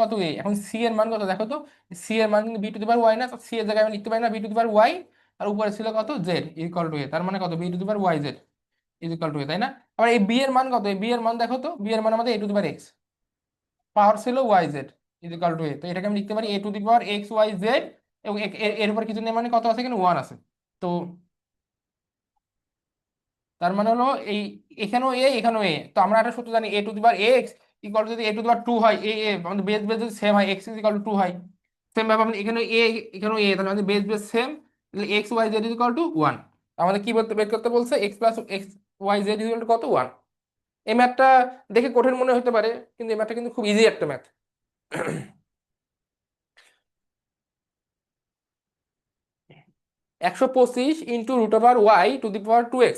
কত? a। এখন c এর মান কত দেখো তো, c এর মান কিন্তু b⁴y না, তো c এর জায়গায় আমি লিখতে পারি না b⁴y, আর উপরে ছিল কত? z = a। তার মানে কত? b⁴y z = a, তাই না? আবার এই b এর মান কত? এই b এর মান দেখো তো, b এর মান আমাদের a⁴x, পাওয়ার ছিল y z = a। তো এটাকে আমি লিখতে পারি a⁴x y z, এবং এর উপর কিছু নেই মানে কত আছে? এখানে 1 আছে। তো তার মানে হলো এই এখানেও এ এখানেও এ, তো আমরা একটা সূত্র জানি a to the power x equal to যদি a to the power two হয়, এ এ আমাদের বেস বেস যদি সেম হয়, এক্স ইকুয়াল টু টু হয়, সেম ভাবে আমাদের এখানে এ এখানেও এ, তাহলে আমাদের বেস বেস সেম, তাহলে x y z equal to one. আমাদের কি বলতে বের করতে বলছে, x plus x y z equal to কত, ওয়ান। এই ম্যাথটা দেখে কঠিন মনে হতে পারে, কিন্তু এই ম্যাথটা কিন্তু খুব ইজি একটা ম্যাথ। 125 × √ওয়াই টু দি পাওয়ার 2x,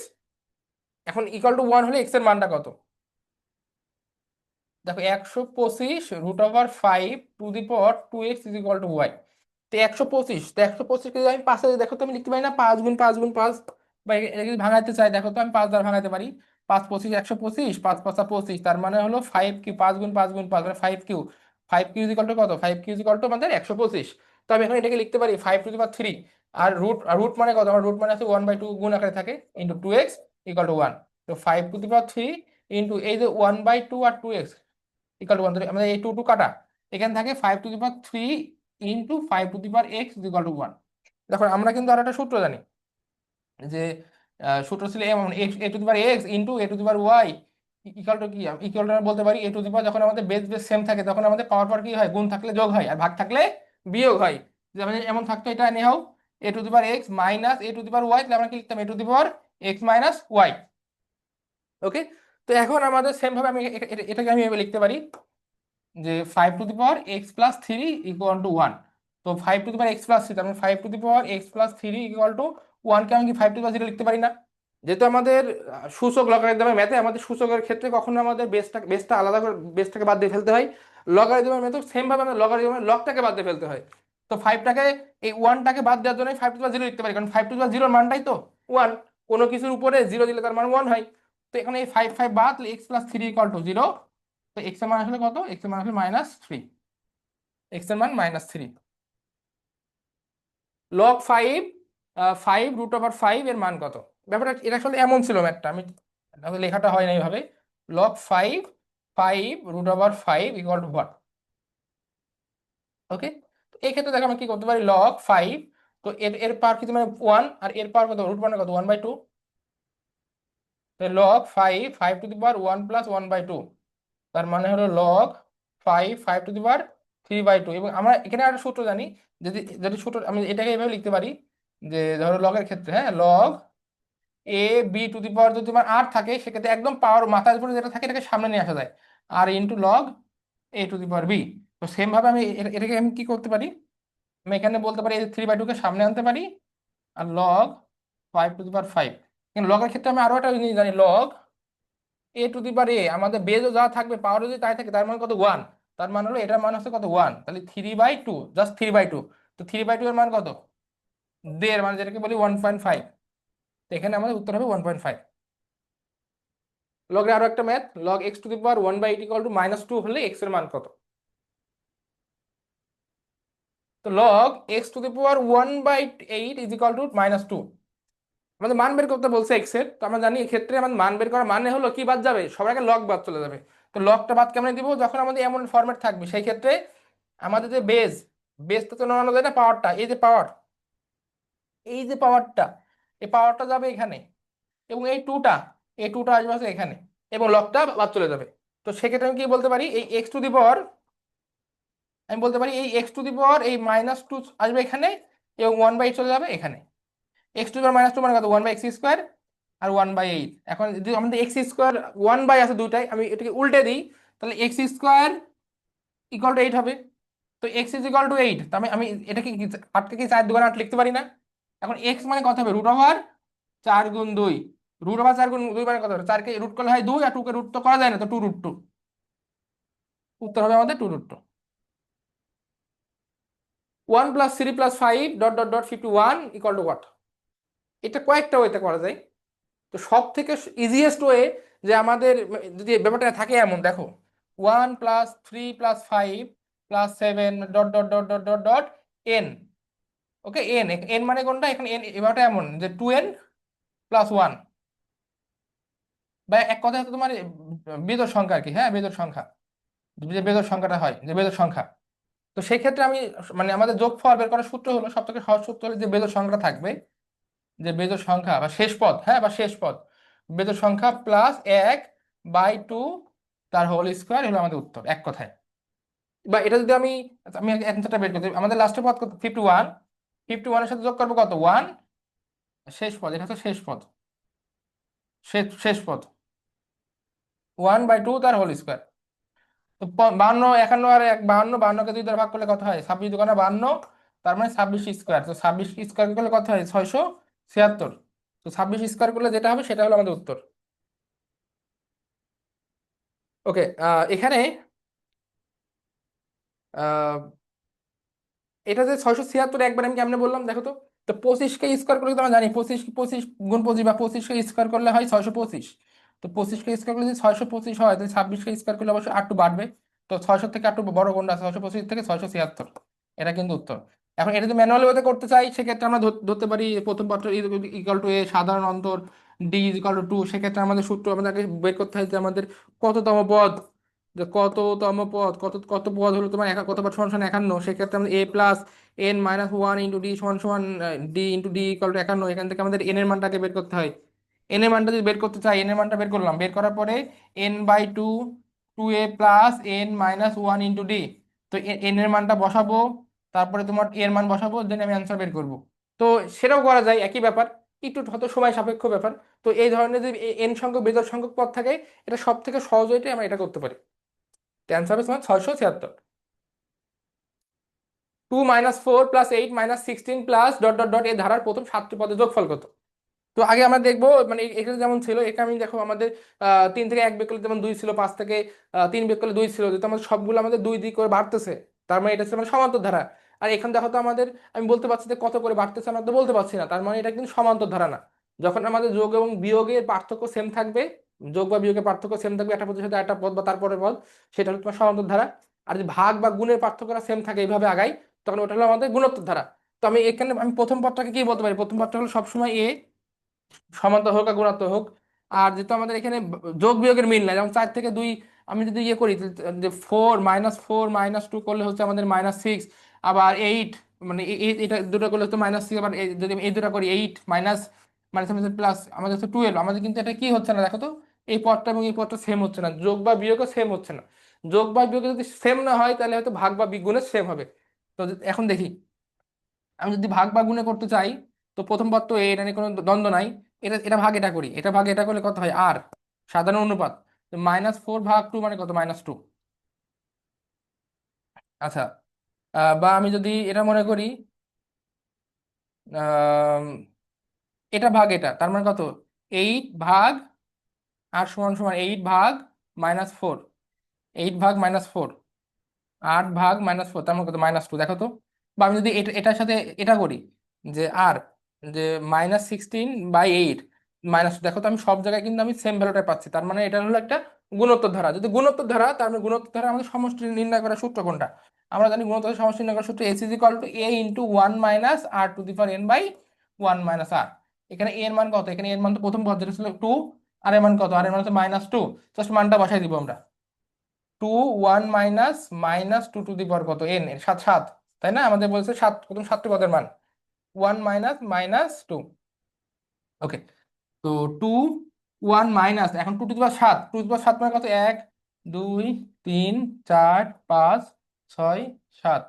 এখন ইকুয়াল টু ওয়ান হলে এক্স এর মানটা কত? দেখো 125 √5 to the power 2x is equal to y. তো 125, তো 125 কে যদি আমি 5 দেখো তো আমি লিখতে পারি না 5 × 5 × 5, বা এটা যদি ভাঙাতে চাই দেখো তো আমি 5 দ্বারা ভাঙাতে পারি। 5 25 125, 5 5 25, তার মানে হলো 5 কিউ, 5 × 5 × 5 মানে 5 cube, 5 cube is equal to কত, 5 কিউ ইজ ইকুয়াল টু আমাদের 125। তো আমি এখন এটাকে লিখতে পারি 5 to the power 3, R root মানে কত, আমার রুট মানে আছে 1/2 গুণ আকারে থাকে, ইন্টু 2x ইকুয়াল টু 1। তো 5 টু দি পাওয়ার 3 ইন্টু এই যে 1/2 আর 2x ইকুয়াল টু 1, আমাদের এই টু টু কাটা, এখানে থাকে 5 to the power 3 into 5 to the power x equal to 1। দেখো আমরা কিন্তু আর একটা সূত্র জানি, যে সূত্র ছিল এমন, x a to the power x into a to the power y equal to কি, ইকুয়াল টু বলতে পারি এ টু দি পাওয়ার, যখন আমাদের বেস বেস সেম থাকে তখন আমাদের পাওয়ার পর কি হয়, গুণ থাকলে যোগ হয় আর ভাগ থাকলে বিয়োগ হয়। যেমন এমন থাকতো, এটা এনে হোক a to the power x minus a to the power y, তাহলে আমরা কি লিখতাম, a to the power x minus y. Okay, তো এখন আমাদের সেম ভাবে আমি এটাকে আমি এভাবে লিখতে পারি যে 5 to the power x plus 3 equal to 1। তো 5 to the power x plus 3, তার মানে 5 to the power x plus 3 equal to 1 কে আমি কি 5 টু দি পাওয়ার 0 লিখতে পারি না? যেহেতু আমাদের সূচক লগারিদমের ম্যাথে আমাদের সূচকের ক্ষেত্রে কখনো আমাদের বেসটা আলাদা করে বেসটাকে বাদ দিয়ে ফেলতে হয়, লগারিদমের ম্যাথে সেম ভাবে আমাদের লগারিদমের লগটাকে বাদ দিয়ে ফেলতে হয়। তো 5টাকে, এই 1টাকে বাদ দেওয়ার জন্য 5 টু দি পাওয়ার 0 লিখতে পারি, কারণ 5 টু দি পাওয়ার 0 মানটাই তো 1, কোনো কিছুর উপরে 0 দিলে তার মান 1 হয়। তো এখানে এই 5 বাদ, x প্লাস 3 ইকুয়াল টু 0। তো এক্স এর মান আসলে কত, এক্স এর মান আসলে -3, এক্স এর মান -3। log 5, 5 √5 এর মান কত? ব্যাপারটা এটা আসলে এমন ছিল ম্যাথটা, আমি আসলে লেখাটা হয় না এইভাবে। log 5, 5 √5 equal to what? Okay, তো এই ক্ষেত্রে দেখো আমি কি করতে পারি, log 5, তো এর এর পাওয়ার কি, মানে 1, আর এর পাওয়ার কত, √1 কত, 1/2। log 5, 5 to the power 1 plus 1/2, তার মানে হলো log 5, 5 টু দি পাওয়ার 3/2। এবং আমরা এখানে একটা সূত্র জানি, যদি যদি সূত্র আমি এটাকে এইভাবে লিখতে পারি, যে ধরো লগের ক্ষেত্রে, হ্যাঁ, log a b to the power যদি তোমার আর থাকে, সেক্ষেত্রে একদম পাওয়ার মাথার উপরে যেটা থাকে এটাকে সামনে নিয়ে আসা যায়, আর into log a to the power b। তো সেম ভাবে আমি এটাকে আমি কি করতে পারি, আমি এখানে বলতে পারি এই 3/2 কে সামনে আনতে পারি, আর log 5 টু দি পাওয়ার 5। কিন্তু লগের ক্ষেত্রে আমি আরো একটা জিনিস জানি, log a টু দি পাওয়ার আমাদের বেজও যা থাকবে, পাওয়ার যদি তাই থাকে, তার মানে কত, 1। তার মানে হলো এটার মান হচ্ছে কত, 1, তাহলে 3/2, জাস্ট 3/2। তো 3/2 এর মান কত, 1.5, মানে যেটাকে বলি 1.5। তো এখানে আমাদের উত্তর হবে 1.5। লগের আরো একটা math, log x two the power 1/8 equal to -2 হলে এক্স এর মান কত? তো log x two the power 1/8 is equal two -2, আমাদের মান বের করতে বলছে এক্স এর। তো আমরা জানি এক্ষেত্রে আমাদের মান বের করার মানে হলো কি, বাদ যাবে, সবার আগে লগ বাদ চলে যাবে। তো লগটা বাদ কেমনে দিব, যখন আমাদের এমন ফরম্যাট থাকবে সেই ক্ষেত্রে আমাদের যে বেসটা তো নামানো যায় না, পাওয়ারটা, এই যে পাওয়ারটা, এই পাওয়ারটা যাবে এখানে, এবং এই টুটা আসবে হচ্ছে এখানে, এবং লগটা বাদ চলে যাবে। তো সেক্ষেত্রে আমি কি বলতে পারি, এই এক্স টু দি পাওয়ার, আমি বলতে পারি এই x টু দি পাওয়ার এই -2 আসবে এখানে, এবং 1/8 চলে যাবে এখানে। x টু দি পাওয়ার -2 মানে কত, 1/x², আর 1/8। এখন যদি আমাদের x², 1/, আছে দুইটাই, আমি এটাকে উল্টে দিই, তাহলে x² ইকুয়াল টু 8 হবে। তো x ইজ ইকুয়াল টু 8, তো আমি আমি এটাকে 8কে কি 4 × 8 লিখতে পারি না? এখন x মানে কত হবে, √4 × 2, √4 × 2 মানে কত হবে, 4কে রুট করলে হয় 2, আর 2কে রুট তো করা যায় না, তো 2√2। উত্তর হবে আমাদের 2√2। 1 + 3 + 5 ... 51 এটা কয়েকটা ওয়েতে করা যায়। তো সব থেকে ইজিয়েস্ট ওয়ে, যে আমাদের যদি ব্যাপারটা থাকে এমন, দেখো 1 + 3 + 5 + 7 ... n। ওকে, এন এন মানে কোনটা, এখানে এন এবারটা এমন যে 2n + 1, বা এক কথায় হচ্ছে তোমার বেজোড় সংখ্যা আর কি, হ্যাঁ, বেজোড় সংখ্যা, যে বেজোড় সংখ্যাটা হয়, যে বেজোড় সংখ্যা। তো সেই ক্ষেত্রে আমি, মানে আমাদের যোগফল বের করার সূত্র হলো, সব থেকে সহজ সূত্র হলো যে বেজোড় সংখ্যা থাকবে, যে বেজোড় সংখ্যা বা শেষ পদ, হ্যাঁ, বা শেষ পদ, বেজোড় সংখ্যা প্লাস 1/2 তার হোল স্কোয়ার হলো আমাদের উত্তর, এক কথায়। বা এটা যদি আমি, আমি অ্যান্সারটা বের করতে, আমাদের লাস্টের পদ কত? 51। 51-এর সাথে যোগ করবো কত? 1। শেষ পদ, এটা হচ্ছে শেষ পদ, শেষ শেষ পদ। 1/2 তার হোল স্কোয়ার। তো 52, 51 আর 52, 52কে 2 দ্বারা ভাগ করলে কত হয়? 26 দুগুণে 52, তার মানে 26 স্কোয়ার। তো 26 স্কোয়ার করলে কত হয়? 676। তো 26 স্কোয়ার করলে যেটা হবে সেটা হলো আমাদের উত্তর। ওকে, এখানে আহ, এটা যে 676 একবার আমি কেমনে বললাম দেখো তো। তো 25কে স্কোয়ার করলে তো আমরা জানি 25, 25 গুণ 25 বা 25কে স্কোয়ার করলে হয় 625। তো 25কে স্কোয়ার করলে যদি 625 হয়, তাহলে 26কে স্কোয়ার করলে অবশ্যই 8 বাড়বে। তো 600 থেকে 8 বড় কোনটা? 625 থেকে 676, এটা কিন্তু উত্তর। এখন এটা যদি ম্যানুয়ালি ওতে করতে চাই, সেক্ষেত্রে আমরা ধরতে পারি প্রথম পত্র ইকুয়াল টু এ, সাধারণ অন্তর ডি ইকুয়াল টু 2। সেক্ষেত্রে আমাদের সূত্র আমাদেরকে বের করতে হয় যে আমাদের কততম পদ, যে কততম পদ, কত কত পদ হলো তোমার কত পদ সমান সমান 51। সেক্ষেত্রে আমাদের a plus n minus 1 into d সমান সমান d into d equal to 51। এখান থেকে আমাদের এন এর মানটাকে বের করতে হয়। এন এর মানটা যদি বের করতে চাই, এন এর মানটা বের করলাম, বের করার পরে n/2 2a plus n minus 1 into D. তো এন এর মানটা বসাবো, তারপরে তোমার এর মান বসাবো, দেন আমি অ্যান্সার বের করবো। তো সেটাও করা যায়, একই ব্যাপার, একটু হয়তো সময় সাপেক্ষ ব্যাপার। তো এই ধরনের যদি এন সংখ্যক বেজোড় সংখ্যক পদ থাকে, এটা সব থেকে সহজ হইতে আমরা এটা করতে পারি। অ্যান্সার হবে তোমার 676। 2 - 4 + 8 - 16 প্লাস ডট ডট ডট এই ধারার প্রথম 7টি পদের যোগফল কত? তো আগে আমরা দেখবো, মানে এখানে যেমন ছিল, এখানে আমি দেখো আমাদের 3 থেকে 1 বিয়োগ করলে যেমন 2 ছিল, 5 থেকে 3 বিয়োগ করলে 2 ছিল, যেহেতু আমাদের সবগুলো আমাদের 2 দিক করে বাড়তেছে, তার মানে এটা হচ্ছে মানে সমান্তর ধারা। আর এখানে দেখো তো আমাদের, আমি বলতে পারছি যে কত করে বাড়তেছে, আমরা তো বলতে পারছি না, তার মানে এটা কিন্তু সমান্তর ধারা না। যখন আমাদের যোগ এবং বিয়োগের পার্থক্য সেম থাকবে, যোগ বা বিয়োগের পার্থক্য সেম থাকবে একটা পদের সাথে একটা পদ বা তারপরের পদ, সেটা হলো তোমার সমান্তর ধারা। আর যদি ভাগ বা গুণের পার্থক্যটা সেম থাকে এইভাবে আগাই, তখন ওটা হলো আমাদের গুণোত্তর ধারা। তো আমি এখানে আমি প্রথম পদটাকে কি বলতে পারি? প্রথম পদটা হলো সবসময় এ, সমান্তর হোক আর গুণাত্মক হোক। আর যেহেতু আমাদের এখানে যোগ বিয়োগের মিল নাই, যেমন 4 থেকে 2 আমি যদি ইয়ে করি, যে 4 - 4 - 2 করলে হচ্ছে আমাদের -6। আবার 8, মানে এটা দুটো করলে হচ্ছে -6। আবার যদি আমি এই দুটো করি 8 মাইনাস মাইনাস প্লাস আমাদের হচ্ছে 12, আমাদের কিন্তু এটা কি হচ্ছে না দেখো তো। এই পদটা এবং এই পদটা সেম হচ্ছে না, যোগ বা বিয়োগও সেম হচ্ছে না। যোগ বা বিয়োগ যদি সেম না হয়, তাহলে হয়তো ভাগ বা গুণে সেম হবে। তো এখন দেখি, আমি যদি ভাগ বা গুণে করতে চাই, তো প্রথম পদ তো এটা নিয়ে কোনো দ্বন্দ্ব নাই। এটা এটা ভাগ এটা করি, এটা ভাগ এটা করলে কত হয়? আর সাধারণ অনুপাত, -4/2 মানে কত? -2। আচ্ছা, বা আমি যদি এটা মনে করি, আহ, এটা ভাগ এটা, তার মানে কত? 8 ভাগ আর সমান সমান 8 ভাগ -4, 8 ভাগ -4, 8 ভাগ -4, তার মানে কত? -2, দেখো তো। বা আমি যদি এটা এটার সাথে এটা করি, যে আর, যে -16/8 দেখো তো, আমি সব জায়গায় কিন্তু আমি সেম ভ্যালুটা পাচ্ছি, তার মানে এটা হলো একটা গুণোত্তর ধারা। যদি গুণোত্তর ধারা, তার মানে গুণোত্তর ধারা আমাদের সমষ্টি নির্ণয় করার সূত্র কোনটা? আমরা জানি গুণোত্তর ধারার সমষ্টি নির্ণয় করার সূত্র S is equal to A into 1 - r⁴ n/1 - r। এখানে এ এর মান কত? এখানে এর মান তো প্রথম পদ যেটা ছিল 2, আর এর মান কত? আর এর মান হচ্ছে -2। জাস্ট মানটা বসাই দিব আমরা। 2 1 -2 কত? n এর 7 7, তাই না? আমাদের বলছে 7, প্রথম 7টি পদের মান। 1 - -2। ওকে, তো 2 1 মাইনাস, এখন 2 two the power 7, 2 two the পাওয়ার 7 মানে কত? 1 2 3 4 5 6 7,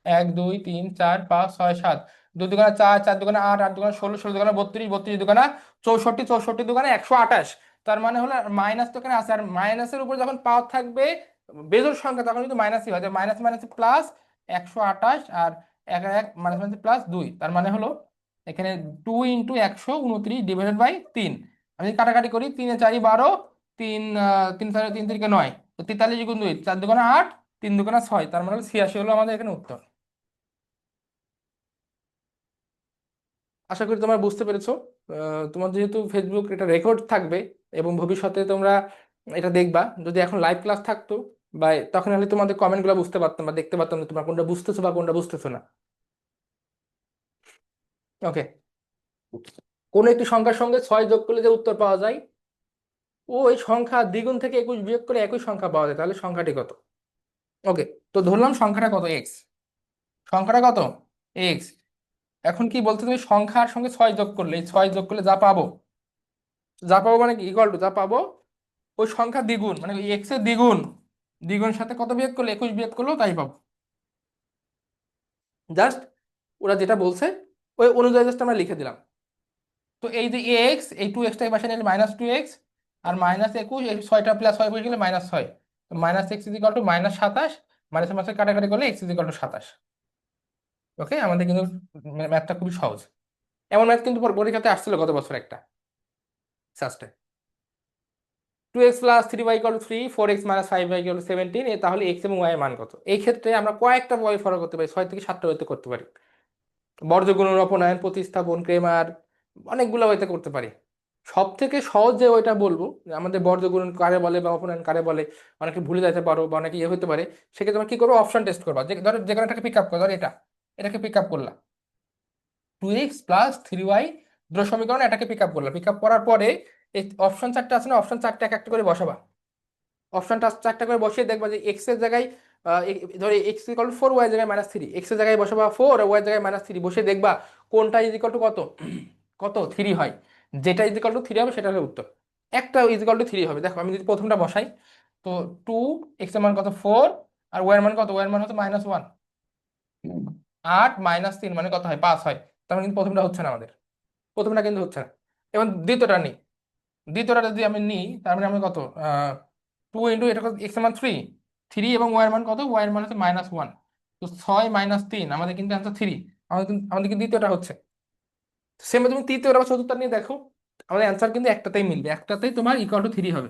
1 2 3 4 5 6 7, 2 দুগুণে 4, 4 দুগুণে 8, 8 দুগুণে 16, 16 দুগুণে 32, 32 দুগুণে 64, 64 দুগুণে 128। তার মানে হলো মাইনাস তো এখানে আছে, আর মাইনাসের উপর যখন পাওয়ার থাকবে বেজোড় সংখ্যা, তখন কিন্তু মাইনাসই হয়, মাইনাস মাইনাস প্লাস 128, আর এক এক মাইনাস মাইনাস +2। তার মানে হলো এখানে 2 × 129 ÷ 3। আমি যদি কাটাকাটি করি, 3 এ 4 = 12, 3 3 3 9, তো 43 × 2 4 দুগুণে 8, 3 দুগুণে 6, তার মানে হলো 86 হলো আমাদের এখানে উত্তর। আশা করি তোমরা বুঝতে পেরেছো। তোমার যেহেতু ফেসবুক এটা রেকর্ড থাকবে, এবং ভবিষ্যতে তোমরা এটা দেখবা, যদি এখন লাইভ ক্লাস থাকতো বা তখন হলে তোমাদের কমেন্টগুলো বুঝতে পারতাম বা দেখতে পারতাম যে তোমরা কোনটা বুঝতেছো বা কোনটা বুঝতেছো না। ওকে, কোন একটি সংখ্যার সঙ্গে 6 যোগ করলে যে উত্তর পাওয়া যায়, ও ওই সংখ্যা দ্বিগুণ থেকে 21 বিয়োগ করে একই সংখ্যা পাওয়া যায়, তাহলে সংখ্যাটি কত? ওকে, তো ধরলাম সংখ্যাটা কত? এক্স। সংখ্যাটা কত? এক্স। এখন কি বলতে, তুমি সংখ্যার সঙ্গে 6 যোগ করলে, এই 6 যোগ করলে যা পাবো, যা পাবো মানে কি ইকুয়াল টু যা পাবো ওই সংখ্যা দ্বিগুণ, মানে এক্স এর দ্বিগুণ, দ্বিগুণের সাথে কত বিয়োগ করলে 21 বিয়োগ করলেও তাই পাবো। জাস্ট ওরা যেটা বলছে ওই অনুযায়ী জাস্ট আমরা লিখে দিলাম। তো এই যে এক্স, এই 2x পাশে নিলে -2x, আর -21, এই 6টা প্লাস 6 বসে গেলে -6, তো -x is equal two -27, minus মাসে কাটাকাটি করলে x ইজ ইকাল টু 27। ওকে, আমাদের কিন্তু ম্যাথটা খুবই সহজ। এমন ম্যাথ কিন্তু পরীক্ষাতে আসছিল গত বছর একটা, সাস্টে। 2x + 3y = 3, 4x - 5y = 17, তাহলে x এবং y এর মান কত? এই ক্ষেত্রে আমরা কয়েকটা বই ফলো করতে পারি, 6 থেকে 7টা বইতে করতে পারি। বর্গগুণন, অপনয়ন, প্রতিস্থাপন, ক্রেমার, অনেকগুলো বইতে করতে পারি। সব থেকে সহজ যে ওইটা বলবো, যে আমাদের বর্গগুণন কারে বলে বা অপনয়ন কারে বলে, অনেকে ভুলে যেতে পারো বা অনেকে ইয়ে হতে পারে। সেক্ষেত্রে তোমার কি করবো, অপশন টেস্ট করবা। যে ধরো যে কোনো এটাকে পিক আপ করো, ধরো এটাকে পিক আপ করলা, 2x + 3y দ্রব্য সমীকরণ, এটাকে পিক আপ করলা। পিক আপ করার পরে এই অপশন চারটা আছে না, অপশন চারটা এক একটা করে বসাবা। অপশনটা চারটা করে বসিয়ে দেখবা যে এক্স এর জায়গায় ধরে x = 4, ওয়াই জায়গায় -3, এক্স এর জায়গায় বসাবা 4 আর ওয়াই জায়গায় -3, বসে দেখবা কোনটা ইজ ইকাল টু কত, কত 3 হয়। যেটা ইজ ইকাল টু 3 হবে সেটা হলো উত্তর। একটা ইজ ইকাল টু 3 হবে। দেখো আমি যদি প্রথমটা বসাই, তো 2, এক্স এর মান কত 4, আর ওয়াই এর মান কত, ওয়াই এর মান হচ্ছে -1, 8 -3 মানে কত হয়, 5 হয়। তার মানে কিন্তু প্রথমটা হচ্ছে না আমাদের, প্রথমটা কিন্তু হচ্ছে না। এবং দ্বিতীয়টা নেই, দ্বিতীয়টা যদি আমি নিই, তার মানে আমরা কত, 2 এটা কত, এক্স এর মান 3, 3 এবং ওয়াই এর মান কত, ওয়াই এর মান হচ্ছে -1, তো 6 - 3, আমাদের কিন্তু অ্যান্সার 3। আমাদের কিন্তু দ্বিতীয়টা হচ্ছে। সেম তুমি তৃতীয়টা বা চতুর্থটা নিয়ে দেখো, আমাদের অ্যান্সার কিন্তু একটাতেই মিলবে, একটাতেই তোমার = 3 হবে।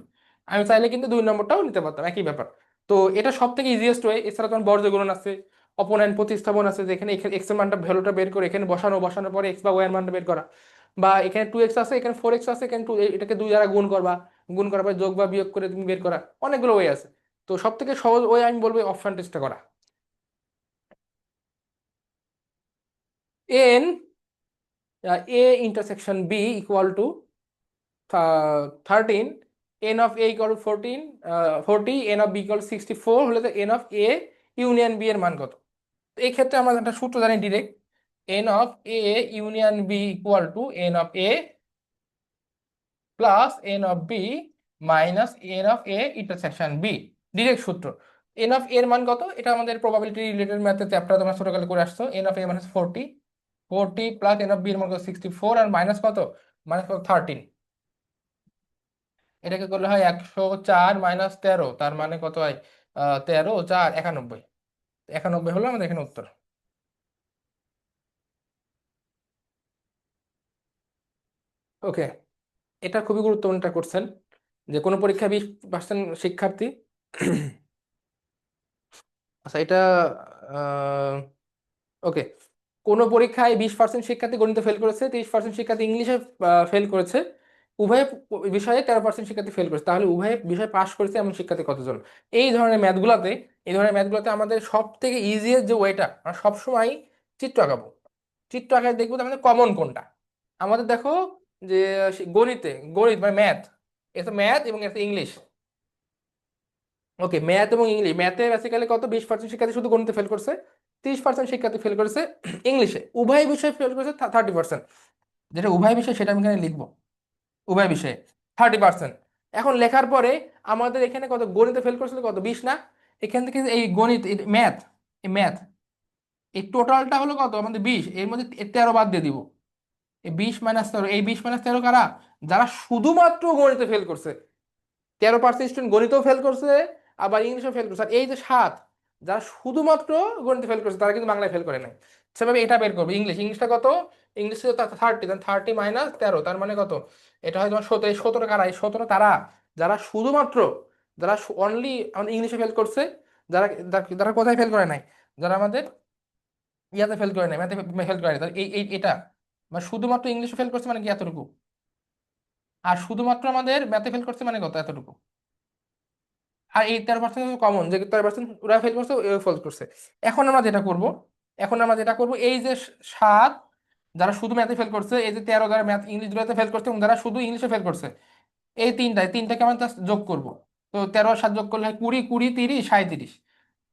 আমি চাইলে কিন্তু 2 নম্বরটাও নিতে পারতাম, একই ব্যাপার। তো এটা সব থেকে ইজিয়েস্ট ওয়ে। এছাড়া তোমার বর্গগুণন আছে, অপনয়ন, প্রতিস্থাপন আছে, যেখানে এখানে এক্স এর মানটা ভ্যালুটা বের করে এখানে বসানোর পরে এক্স বা ওয়াই এর মানটা বের করা। বা এখানে 2x আছে, এখানে 4x আছে, এখানে 2, এটাকে 2 দ্বারা গুণ করবা, গুণ করার পর যোগ বা বিয়োগ করে তুমি বের করা। অনেকগুলো ওয়ে আছে। তো সব থেকে সহজ ওয়ে আমি বলবো অপশন টেস্টটা করা। a intersection b = 13, n(a) = 14, 40, n(b) = 64 হলে তো n(a) ইউনিয়ন বি এর মান কত? এই ক্ষেত্রে আমরা একটা সূত্র জানি direct, n(a) union B = n(a) n(b) n(a) intersection B. Direct সূত্র। এর মান কত, এটা আমাদের প্রবাবিলিটি রিলেটেড ম্যাথের চ্যাপ্টার তোমরা ছোটকালে করে আসছো। মান হচ্ছে 40, 40 প্লাস n(b) এর মান কত 64, আর মাইনাস কত, মাইনাস 13। এটাকে করলে হয় 104 - 13, তার মানে কত হয়, 13 4 91। 91 হলো আমাদের এখানে উত্তর। ওকে, এটা খুবই গুরুত্বপূর্ণ একটা কোশ্চেন, যে কোনো পরীক্ষা 20% শিক্ষার্থী আচ্ছা এটা ওকে, কোন পরীক্ষায় 20% শিক্ষার্থী গণিতে ফেল করেছে, 30% শিক্ষার্থী ইংলিশে ফেল করেছে, উভয় বিষয়ে 13% শিক্ষার্থী ফেল করেছে, তাহলে উভয় বিষয় পাশ করেছে এমন শিক্ষার্থী কতজন? এই ধরনের ম্যাথগুলোতে, আমাদের সব থেকে ইজিয়েস্ট যে ওয়েটা, আমরা সবসময় চিত্র আঁকাবো। চিত্র আঁকায় দেখবো যে আমাদের কমন কোনটা। আমাদের দেখো যে গণিতে, গণিত মানে ম্যাথ, এটা ম্যাথ এবং এটা ইংলিশ। ওকে, ম্যাথ এবং ইংলিশ, ম্যাথে বেসিক্যালি কত 20% শিক্ষার্থী শুধু গণিতে ফেল করছে, 30% শিক্ষার্থী ফেল করেছে ইংলিশে, উভয় বিষয়ে ফেল করেছে 30%। যেটা উভয় বিষয় সেটা আমি এখানে লিখবো, উভয় বিষয়ে 30%। এখন লেখার পরে আমাদের এখানে কত গণিতে ফেল করেছিল, কত 20 না? এখান থেকে এই গণিত, ম্যাথ, এই ম্যাথ, এই টোটালটা হলো কত আমাদের 20, এর মধ্যে 13 বাদ দিয়ে দিব। এই 20 - 13, এই 20 - 13 কারা? যারা শুধুমাত্র গণিতে ফেল করছে। 13% স্টুডেন্ট গণিতেও ফেল করছে, আবার ইংলিশেও ফেল করছে। আর এই যে 7, যারা শুধুমাত্র গণিতে ফেল করছে, তারা কিন্তু বাংলায় ফেল করে নাই। সেভাবে এটা বের করবে। ইংলিশটা কত, ইংলিশে 30, 30 - 13, তার মানে কত, এটা হয় তোমার 17। 17 কারা? এই 17 তারা যারা শুধুমাত্র, যারা অনলি আমাদের ইংলিশে ফেল করছে, যারা যারা কোথায় ফেল করে নাই, যারা আমাদের ইয়াতে ফেল করে নাই, ম্যাথে ফেল করে নাই, তাহলে এটা মানে শুধুমাত্র ইংলিশে ফেল করছে মানে কি এতটুকু, আর শুধুমাত্র আমাদের ম্যাথে ফেল করছে মানে কত, এতটুকু। আর এই 13% কমন, যে 13% ওরা ফেল করছে, ও ফেল করছে। এখন আমরা যেটা করব, এই যে 7 যারা শুধু ম্যাথে ফেল করছে, এই যে 13 যারা ম্যাথ ইংলিশ দুটোতে ফেল করছে, এবং যারা শুধু ইংলিশে ফেল করছে, এই তিনটাকে আমরা জাস্ট যোগ করব। তো 13 আর 7 যোগ করলে হয় 20, 20, 30, 37।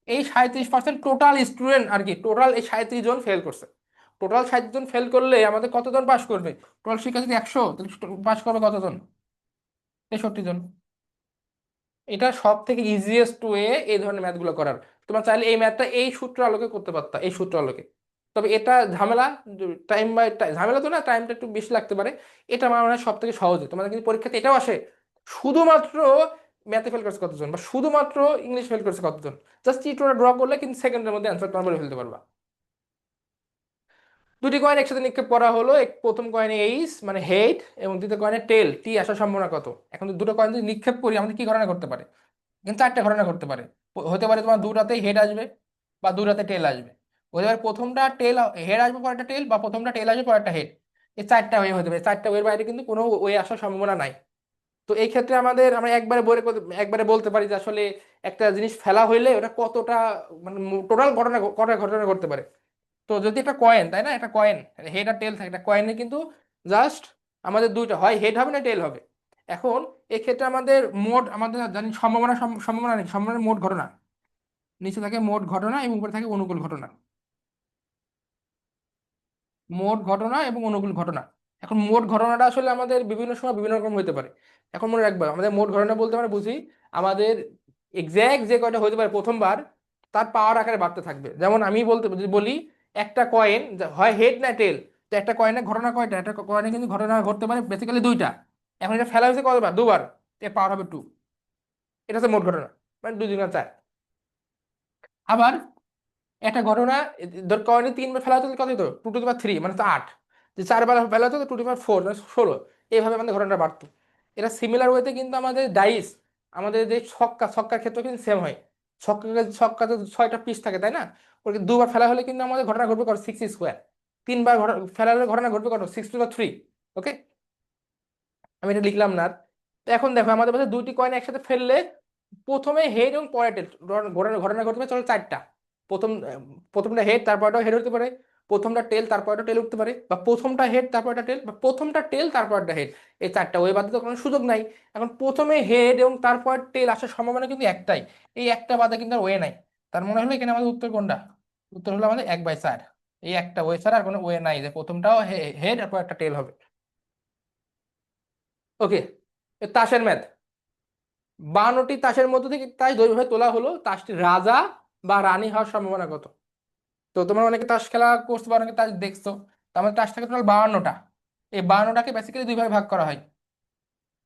এই 37% টোটাল স্টুডেন্ট আর কি, টোটাল এই 37 জন ফেল করছে। টোটাল 60 জন ফেল করলে আমাদের কতজন পাস করবে? টোটাল শিক্ষার্থী 100, তাহলে পাস করবে কতজন? 63 জন। এটা সব থেকে ইজিয়েস্ট ওয়ে এই ধরনের ম্যাথগুলো করার। তোমার চাইলে এই ম্যাথটা এই সূত্র আলোকে করতে পারতা, এই সূত্র আলোকে। তবে এটা ঝামেলা, টাইম বাই ঝামেলা তো না, টাইমটা একটু বেশি লাগতে পারে। এটা আমার মনে হয় সব থেকে সহজে। তোমাদের কিন্তু পরীক্ষাতে এটাও আসে, শুধুমাত্র ম্যাথে ফেল করছে কতজন বা শুধুমাত্র ইংলিশ ফেল করছে কতজন, জাস্ট চিত্রটা ড্র করলে কিন্তু সেকেন্ডের মধ্যে অ্যান্সার তোমার বলে ফেলতে পারবা। দুটি কয়েন একসাথে নিক্ষেপ করা হলো, প্রথম কয়েনে এইস মানে হেড এবং দ্বিতীয় কয়েনে টেল টি আসার সম্ভাবনা কত। এখন তো দুটো কয়েন যদি নিক্ষেপ করি আমাদের কি ঘটনা করতে পারে? কিন্তু চারটে ঘটনা ঘটতে পারে। হতে পারে তোমার দুটাতেই হেড আসবে বা দুটাতে টেল আসবে। হতে পারে প্রথমটা টেল, হেড আসবে পরেরটা টেল, বা প্রথমটা টেল আসবে পরেরটা হেড। এই চারটা ওয়ে হতে পারে, চারটা ওয়ের বাইরে কিন্তু কোনো ওয়ে আসার সম্ভাবনা নাই। তো এই ক্ষেত্রে আমরা একবারে বলতে পারি যে আসলে একটা জিনিস ফেলা হইলে ওটা কতটা, মানে টোটাল ঘটনা কটা ঘটনা করতে পারে। তো যদি একটা কয়েন, তাই না, একটা কয়েন হেড আর টেল থাকে, একটা কয়েনে কিন্তু জাস্ট আমাদের দুইটা হয়, হেড হবে না টেল হবে। এখন এক্ষেত্রে আমাদের জানি সম্ভাবনা, সম্ভাবনা নেই, সম্ভাবনা মোট ঘটনা। নিচে থাকে মোট ঘটনা এবং উপরে থাকে অনুকূল ঘটনা। মোট ঘটনা এবং অনুকূল ঘটনা। এখন মোট ঘটনাটা আসলে আমাদের বিভিন্ন সময় বিভিন্ন রকম হতে পারে। এখন মনে রাখবা, আমাদের মোট ঘটনা বলতে আমরা বুঝি আমাদের এক্স্যাক্ট যে কয়টা হতে পারে প্রথমবার, তার পাওয়ার আকারে বাড়তে থাকবে। যেমন আমি বলতে যদি বলি একটা কয়েন হয় হেড না টেল, তো একটা কয়েনের ঘটনা কয়টা, একটা কয়েনে কিন্তু ঘটনা ঘটতে পারে বেসিক্যালি দুইটা। এখন এটা ফেলা হয়েছে কতবার, দুবার, এর পাওয়ার হবে 2। এটা হচ্ছে মোট ঘটনা, মানে 2 × 4। আবার একটা ঘটনা, ধর কয়েনে 3বার ফেলা হতো, কত হতো, 2 টু দি পাওয়ার 3, মানে তো 8। যে 4বার ফেলা হতো 2 টু দি পাওয়ার 4, মানে 16। এইভাবে আমাদের ঘটনাটা বাড়তো। এটা সিমিলার ওয়েতে কিন্তু আমাদের ডাইস, আমাদের যে ছক্কার ক্ষেত্রে কিন্তু সেম হয়। ছক্কাতে 6টা পিস থাকে, তাই না? ওকে দুবার ফেলা হলে কিন্তু আমাদের ঘটনা ঘটবে কত, 6 স্কোয়ার। 3বার ফেলা হলে ঘটনা ঘটবে কত, 6 টু দি পাওয়ার 3। ওকে, আমি এটা লিখলাম না আর। তো এখন দেখো আমাদের কাছে দুইটি কয়েন একসাথে ফেললে প্রথমে হেড এবং পরে টেল ঘটনা ঘটনা ঘটতে পারে চলো 4টা। প্রথম প্রথমটা হেড তারপরটাও হেড হতে পারে, প্রথমটা টেল তারপরটা টেল উঠতে পারে, বা প্রথমটা হেড তারপরটা টেল, বা প্রথমটা টেল তারপরটা হেড। এই 4টা ওই বাদে তো কোনো সুযোগ নাই। এখন প্রথমে হেড এবং তারপর টেল আসার সম্ভাবনা কিন্তু একটাই, এই একটা বাদে কিন্তু আর ওয়ে নাই। তার মনে হলো এখানে আমাদের উত্তর কোনটা? উত্তর হলো আমাদের 1/4। এই একটা ওয়ে ছাড়া আর কোনো ওয়ে নাই যে প্রথমটাও হেড আর পর একটা টেল হবে। ওকে, তাসের ম্যাথ। 52টি তাসের মধ্যে থেকে তাস দৈর্ঘ্যে তোলা হলো, তাসটি রাজা বা রানী হওয়ার সম্ভাবনা কত? তো তোমরা অনেকে তাস খেলা করছো বা অনেকে তাস দেখছো। তো আমাদের তাস থাকে টোটাল 52টা। এই 52টাকে বেসিক্যালি দুই ভাগে ভাগ করা হয়।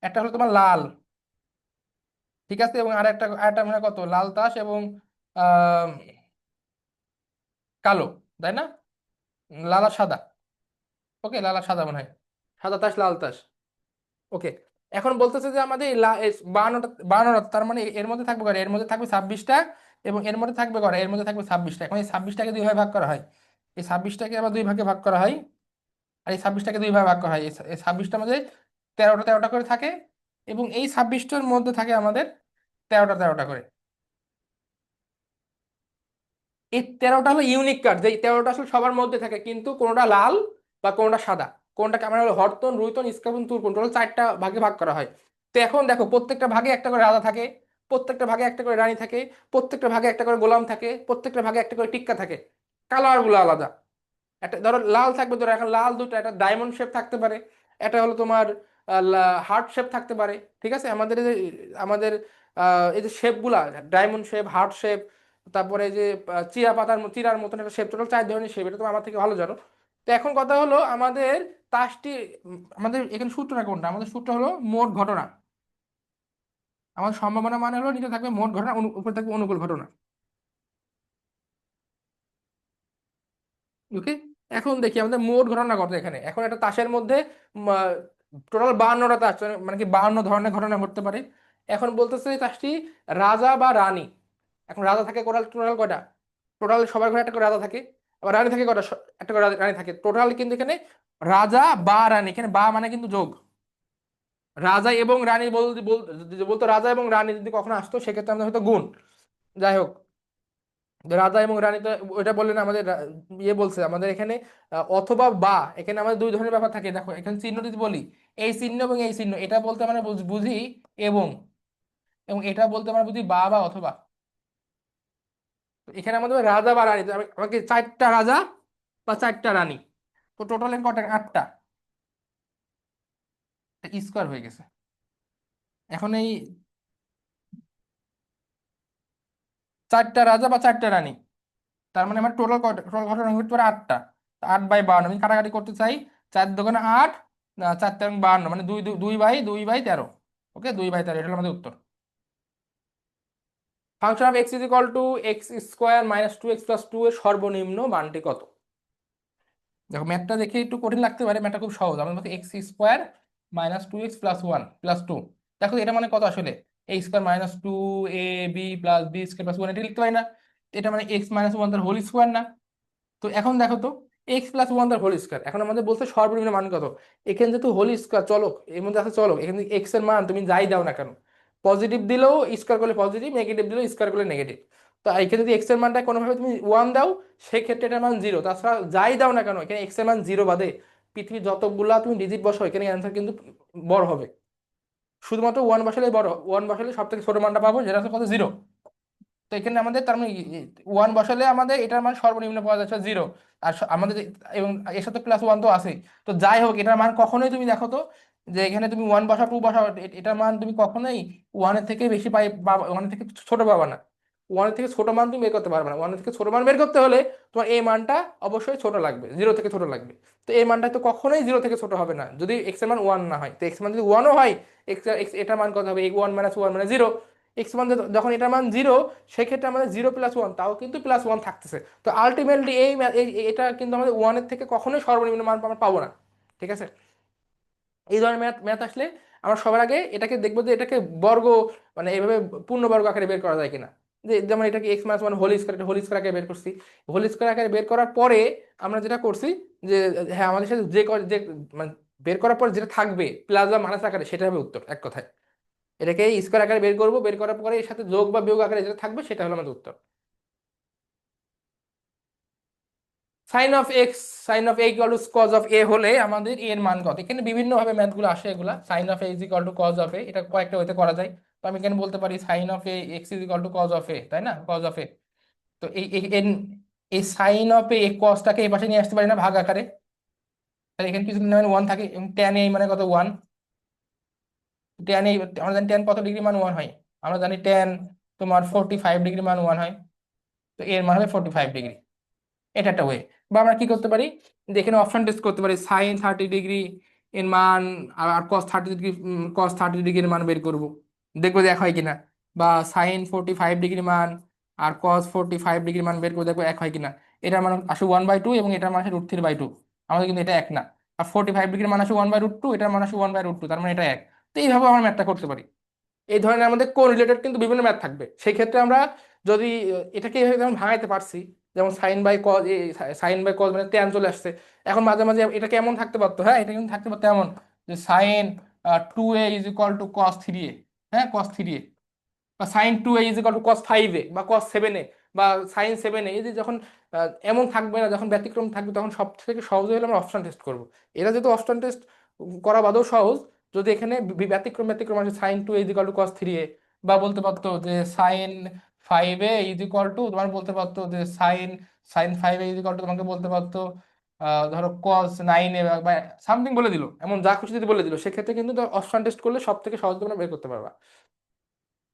একটা হলো তোমার লাল, ঠিক আছে, এবং আরেকটা আরেকটা মনে হয় কত, লাল তাস এবং আহ কালো, তাই না? লাল আর সাদা। ওকে, লাল আর সাদা মনে হয়, সাদা তাস লাল তাস। ওকে, এখন বলতেছে যে আমাদের 52টা তার মানে এর মধ্যে থাকবে করে, এর মধ্যে থাকবে 26টা, এবং এর মধ্যে থাকবে করে, এর মধ্যে থাকবে 26টা। এখন এই 26টাকে দুই ভাগে ভাগ করা হয়, এই 26টাকে আবার দুই ভাগে ভাগ করা হয়, আর এই 26টাকে দুই ভাগে ভাগ করা হয়। এই 26টার মধ্যে 13টা 13টা করে থাকে, এবং এই 26টার মধ্যে থাকে আমাদের 13টা 13টা করে। এই 13টা হলো ইউনিক কার্ড, যে 13টা আসলে সবার মধ্যে থাকে, কিন্তু কোনোটা লাল বা কোনোটা সাদা, কোনটা ক্যামেরা হলো হরতন রুইতন ইস্কাবন তুরকন, টোটাল 4টা ভাগে ভাগ করা হয়। তো এখন দেখো প্রত্যেকটা ভাগে একটা করে রাজা থাকে, প্রত্যেকটা ভাগে একটা করে রানী থাকে, প্রত্যেকটা ভাগে একটা করে গোলাম থাকে, প্রত্যেকটা ভাগে একটা করে টিক্কা থাকে। কালার গুলো আলাদা। একটা ধরো লাল থাকবে, ধরো এখন লাল দুটো, একটা ডায়মন্ড শেপ থাকতে পারে, এটা হলো তোমার হার্ট শেপ থাকতে পারে। ঠিক আছে, আমাদের এই যে শেপ গুলা, ডায়মন্ড শেপ, হার্ট শেপ, তারপরে এই যে চিরার মতন একটা শেপ, টোটাল 4 ধরনের শেপ, এটা তুমি আমার থেকে ভালো জানো। তো এখন কথা হলো আমাদের তাসটি, আমাদের এখানে সূত্রটা কোনটা, আমাদের সূত্র হলো মোট ঘটনা। আমাদের সম্ভাবনা মানে হলো নিচে থাকবে মোট ঘটনা, উপরে থাকবে অনুকূল ঘটনা। ওকে, এখন দেখি আমাদের মোট ঘটনা কত এখানে। এখন একটা তাসের মধ্যে টোটাল 52টা তাস, মানে কি 52 ধরনের ঘটনা ঘটতে পারে। এখন বলতেছে এই তাসটি রাজা বা রানী। এখন রাজা থাকে টোটাল টোটাল কয়টা, টোটাল সবার ঘরে একটা করে রাজা থাকে, আবার রানী থাকে কয়টা, একটা করে রানী থাকে টোটাল, কিন্তু এখানে রাজা বা রানী, এখানে বা মানে কিন্তু যোগ। রাজা এবং রানী যদি বলতো রাজা এবং রানী যদি কখনো আসতো সেক্ষেত্রে আমাদের হয়তো গুণ। যাই হোক, রাজা এবং রানী তো ওইটা বললেন আমাদের ইয়ে বলছে আমাদের এখানে অথবা বা, এখানে আমাদের 2 ধরনের ব্যাপার থাকে। দেখো এখানে চিহ্ন যদি বলি, এই চিহ্ন এবং এই চিহ্ন, এটা বলতে আমরা বুঝি এবং, এবং এটা বলতে আমরা বুঝি বা বা অথবা। তো এখানে আমাদের রাজা বা রানী, তো আমাকে 4টা রাজা বা 4টা রানী, তো টোটাল কটা, 8টা। স্কোয়ার হয়ে গেছে। এখন এই চারটা রাজা বা চারটা রানী, তার মানে আমার টোটাল টোটাল ঘটনা ঘটতে পারে আটটা। 8/52 আমি কাটাকাটি করতে চাই। 4 দোকানে 8, 4 এবং 52, মানে দুই দুই দুই বাই 2/13। ওকে, 2/13, এটা হলো আমাদের উত্তর। Function of x is equal two x² - 2x + 2 এর সর্বনিম্ন মানটি কত? দেখো ম্যাথটা দেখে একটু কঠিন লাগতে পারে, ম্যাথটা খুব সহজ। আমাদের মধ্যে x² - 2x + 1 + 2। দেখো এটা মানে কত আসলে? a² - 2ab + b² + 1, এটা লিখতে পারি না? এটা মানে x - 1 তার হোল স্কোয়ার না? তো এখন দেখো তো, x + 1 তার হোল স্কোয়ার, এখন আমাদের বলছে সর্বনিম্ন মান কত। এখানে যেহেতু হোল স্কোয়ার চলক এর মধ্যে আছে চলক, এখানে এক্স এর মান তুমি যাই দাও না কেন, পজিটিভ দিলেও স্কোয়ার করলে পজিটিভ, নেগেটিভ দিলেও স্কোয়ার করলে নেগেটিভ। তো এখানে যদি এক্স এর মানটা কোনোভাবে তুমি 1 দাও, সেক্ষেত্রে এটার মান 0। তাছাড়া যাই দাও না কেন, এখানে এক্স এর মান 0 বাদে পৃথিবীর যতগুলা তুমি ডিজিট বসো, এখানে অ্যান্সার কিন্তু বড় হবে। শুধুমাত্র 1 বসালে বড়, 1 বসালে সব থেকে ছোট মানটা পাবো, যেটা হচ্ছে কত, 0। তো এখানে আমাদের তার মানে 1 বসালে আমাদের এটার মান সর্বনিম্ন পাওয়া যাচ্ছে 0। আর আমাদের এবং এর সাথে +1 তো আছেই। তো যাই হোক, এটার মান কখনোই তুমি দেখো তো, যে এখানে তুমি 1 বসা 2 বসা, এটার মান তুমি কখনোই 1-এর থেকে বেশি পাই, 1-এর থেকে ছোট পাবা না। 1-এর থেকে ছোট মান তুমি বের করতে পারবে না। 1-এর থেকে ছোট মান বের করতে হলে তোমার এই মানটা অবশ্যই ছোট লাগবে, 0 থেকে ছোট লাগবে। তো এই মানটা তো কখনোই 0 থেকে ছোট হবে না যদি এক্স এর মান 1 না হয়। তো এক্স মান যদি 1ও হয়, এক্স এটার মান কত হবে? 1 - 1 মানে 0। এক্স মান যখন এটার মান 0, সেক্ষেত্রে আমাদের 0 + 1 তাও কিন্তু +1 থাকতেছে। তো আলটিমেটলি এটা কিন্তু আমাদের 1-এর থেকে কখনোই সর্বনিম্ন মান আমরা পাবো না। ঠিক আছে? এই ধরনের ম্যাথ ম্যাথ আসলে আমরা সবার আগে এটাকে দেখবো যে এটাকে বর্গ, মানে এইভাবে পূর্ণবর্গ আকারে বের করা যায় কিনা। যে যেমন এটাকে x - 1 হোল স্কয়ার, এটা হোল স্কয়ার আকারে বের করছি। হোল স্কয়ার আকারে বের করার পরে আমরা যেটা করছি, যে হ্যাঁ আমাদের সাথে যে মানে বের করার পর যেটা থাকবে প্লাস বা মাইনাস আকারে, সেটা হবে উত্তর, এক কথায়। এটাকে স্কয়ার আকারে বের করবো, বের করার পরে এর সাথে যোগ বা বিয়োগ আকারে যেটা থাকবে সেটা হলো আমাদের উত্তর। Sine of x cos of a হলে আমাদের এর মান কত? এখানে বিভিন্ন ভাবে ম্যাথগুলো আসে এগুলা। Sine of a is equal to cos of a, এটা কয়েকটা হইতে করা যায়। তো আমি এখানে বলতে পারি sine of a x is equal to cos of a, তাই না? Cos of a. তো এই সাইন অফ এ কজটাকে এই পাশে নিয়ে আসতে পারি না ভাগ আকারে? তাহলে এখানে কিছু মানে 1 থাকে, এবং ট্যান এ মানে কত, 1। ট্যান এ আমরা জানি ট্যান কত ডিগ্রি মান 1 হয়। আমরা জানি ট্যান তোমার 45 ডিগ্রি মান 1 হয়। তো এর মান হবে 45 ডিগ্রি। এটা একটা ওয়ে। বা আমরা কি করতে পারি, যে এখানে অপশন টেস্ট করতে পারি, sin 30 ডিগ্রি এর মান আর cos 30 ডিগ্রি, cos 30 ডিগ্রির মান বের করব, দেখবো যে এক হয় কিনা। বা sin 45 ডিগ্রি মান আর cos 45 ডিগ্রি মান বের করে দেখবো এক হয় কিনা। এটার মান আসে 1/2 এবং এটার মান আসে √3/2। আমাদের কিন্তু এটা এক না। আর 45 ডিগ্রির মান আসে 1/√2, এটার মান আসে 1/√2, তার মানে এটা এক। তো এইভাবে আমরা ম্যাথটা করতে পারি। এই ধরনের আমাদের কোন রিলেটেড কিন্তু বিভিন্ন ম্যাথ থাকবে। সেই ক্ষেত্রে আমরা যদি এটাকে এইভাবে যেমন ভাঙাইতে পারছি, যেমন সাইন বাই কজ মানে ট্যান চলে আসছে। এখন মাঝে মাঝে এটা কেমন থাকতে পারতো, হ্যাঁ এটা কিন্তু থাকতে পারতো এমন, যে sin 2a = cos 3a। হ্যাঁ, cos 3a। বা sin 2a = cos 5a বা cos 7a বা sin 7a। এই যে যখন এমন থাকবে না, যখন ব্যতিক্রম থাকবে, তখন সব থেকে সহজ হলে আমরা অপশন টেস্ট করব। এটা যেহেতু অপশন টেস্ট করা বাদেও সহজ, যদি এখানে ব্যতিক্রম ব্যতিক্রম আসে sin 2a = cos 3a, বা বলতে পারতো যে sin 5a তোমার বলতে পারতো যে sin 5a তোমাকে বলতে পারতো ধরো cos 9a বা সামথিং বলে দিল, এমন যা খুশি যদি বলে দিল, সেক্ষেত্রে কিন্তু অপশন টেস্ট করলে সব থেকে সহজ তোমরা বের করতে পারবা।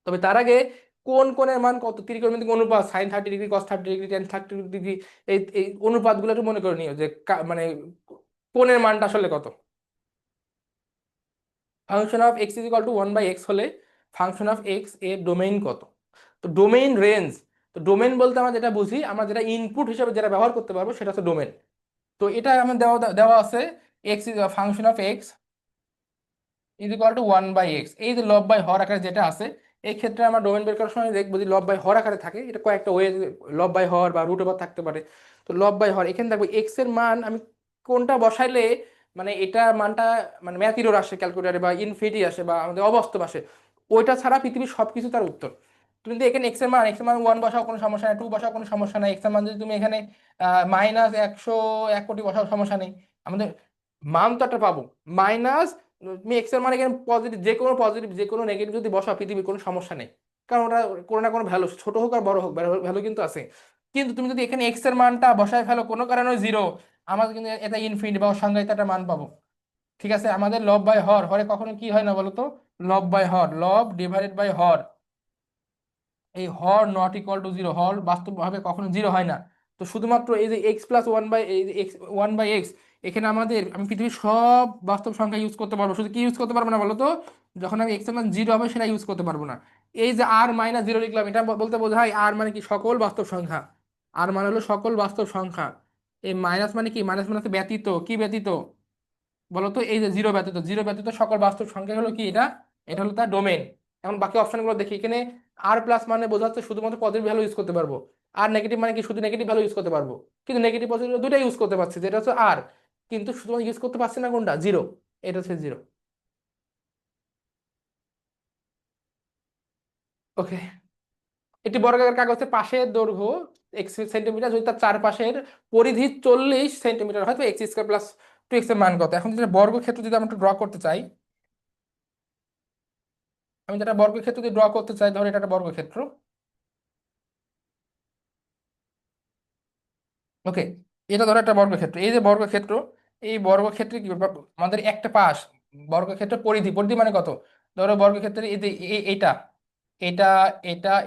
তবে তার আগে কোন কোণের মান কত, ত্রিকোণমিতিক অনুপাত, sin 30 degree, cos 30 degree, tan 30 degree, এই এই অনুপাতগুলো একটু মনে করে নিও, যে মানে কোণের মানটা আসলে কত। ফাংশন অফ x = 1/x হলে ফাংশন অফ এক্স এর ডোমেইন কত? তো ডোমেইন রেঞ্জ, তো ডোমেইন বলতে আমরা যেটা বুঝি, আমরা যেটা ইনপুট হিসেবে যেটা ব্যবহার করতে পারবো সেটা হচ্ছে ডোমেইন। তো এটা আমার দেওয়া দেওয়া আছে, x function of x = 1/x। এই যে লব বাই হর আকারে যেটা আছে, এই ক্ষেত্রে আমরা ডোমেন বের করার সময় দেখবো যে লব বাই হর আকারে থাকে। এটা কয়েকটা ওয়ে, লব বাই হর বা √ওভার থাকতে পারে। তো লব বাই হর, এখানে দেখবো এক্স এর মান আমি কোনটা বসাইলে মানে এটা মানটা মানে ম্যাথ এরর আসে ক্যালকুলেটারে, বা ইনফিনিটি আসে, বা আমাদের অবাস্তব আসে, ওইটা ছাড়া পৃথিবীর সবকিছু তার উত্তর। তুমি যদি এখানে এক্স এর মান 1 বসাও কোনো সমস্যা নেই, 2 বসাও কোনো সমস্যা নেই। এক্স এর মান যদি তুমি এখানে -100 1 কোটি বসাও সমস্যা নেই। আমাদের মান তো একটা পাবো। মাইনাস, তুমি এক্স এর মানে এখানে পজিটিভ যে কোনো নেগেটিভ যদি বসাও, পৃথিবীর কোনো সমস্যা নেই। কারণ ওটা কোনো না কোনো ভ্যালু, ছোট হোক আর বড় হোক, ভ্যালু কিন্তু আছে। কিন্তু তুমি যদি এখানে এক্স এর মানটা বসায় ফেলো কোনো কারণে 0, আমাদের কিন্তু এটা ইনফিনিটি বা অসংজ্ঞায়িত একটা মান পাবো। ঠিক আছে? আমাদের লব বাই হর, হরে কখনো কি হয় না বলো তো, লব বাই হর, লব ডিভাইডেড বাই হর, এই হর নট ইকুয়াল টু জিরো, হর বাস্তবভাবে কখনো জিরো হয় না। তো শুধুমাত্র এই যে এক্স প্লাস ওয়ান বাই এই যে এক্স ওয়ান বাই এক্স, এখানে আমাদের আমি পৃথিবীর সব বাস্তব সংখ্যা ইউজ করতে পারবো, শুধু কি ইউজ করতে পারবো না বলো তো, যখন আমি এক্স এর মান জিরো হবে সেটা ইউজ করতে পারবো না। এই যে আর মাইনাস জিরো লিখলাম, এটা বলতে বোঝায় আর মানে কি সকল বাস্তব সংখ্যা, আর মানে হলো সকল বাস্তব সংখ্যা। এই মাইনাস মানে কি, মাইনাস মানে হচ্ছে ব্যতীত, কি ব্যতীত বলতো, এই যে জিরো ব্যতীত, জিরো ব্যতীত সকল বাস্তব সংখ্যা হলো কি এটা, এটা হলো তার ডোমেন। এখন বাকি অপশনগুলো দেখি, এখানে আর প্লাস মানে বোঝাচ্ছে শুধুমাত্র পজিটিভ ভ্যালু ইউজ করতে পারবো, আর নেগেটিভ মানে কি শুধু নেগেটিভ ভ্যালু ইউজ করতে পারবো, কিন্তু নেগেটিভ পজিটিভ দুটাই ইউজ করতে পারছি, যেটা হচ্ছে আর, কিন্তু শুধুমাত্র ইউজ করতে পারছি না কোনটা, জিরো, এটা হচ্ছে জিরো। ওকে, একটি বর্গাকার কাগজের পাশের দৈর্ঘ্য এক্স সেন্টিমিটার, যদি তার চারপাশের পরিধি 40 সেন্টিমিটার হয়, তো x square plus two x এর মান কত? এখন যেটা বর্গক্ষেত্র যদি আমরা ড্র করতে চাই, আমি যেটা বর্গক্ষেত্র যদি ড্র করতে চাই, ধরো এটা একটা বর্গক্ষেত্র। ওকে, এটা ধরো একটা বর্গক্ষেত্র, এই যে বর্গক্ষেত্র, এই বর্গক্ষেত্রে কি করবো? আমাদের একটা পাশ, বর্গক্ষেত্র পরিধি, পরিধি মানে কত, ধরো বর্গক্ষেত্রের এই যে এইটা, এটা,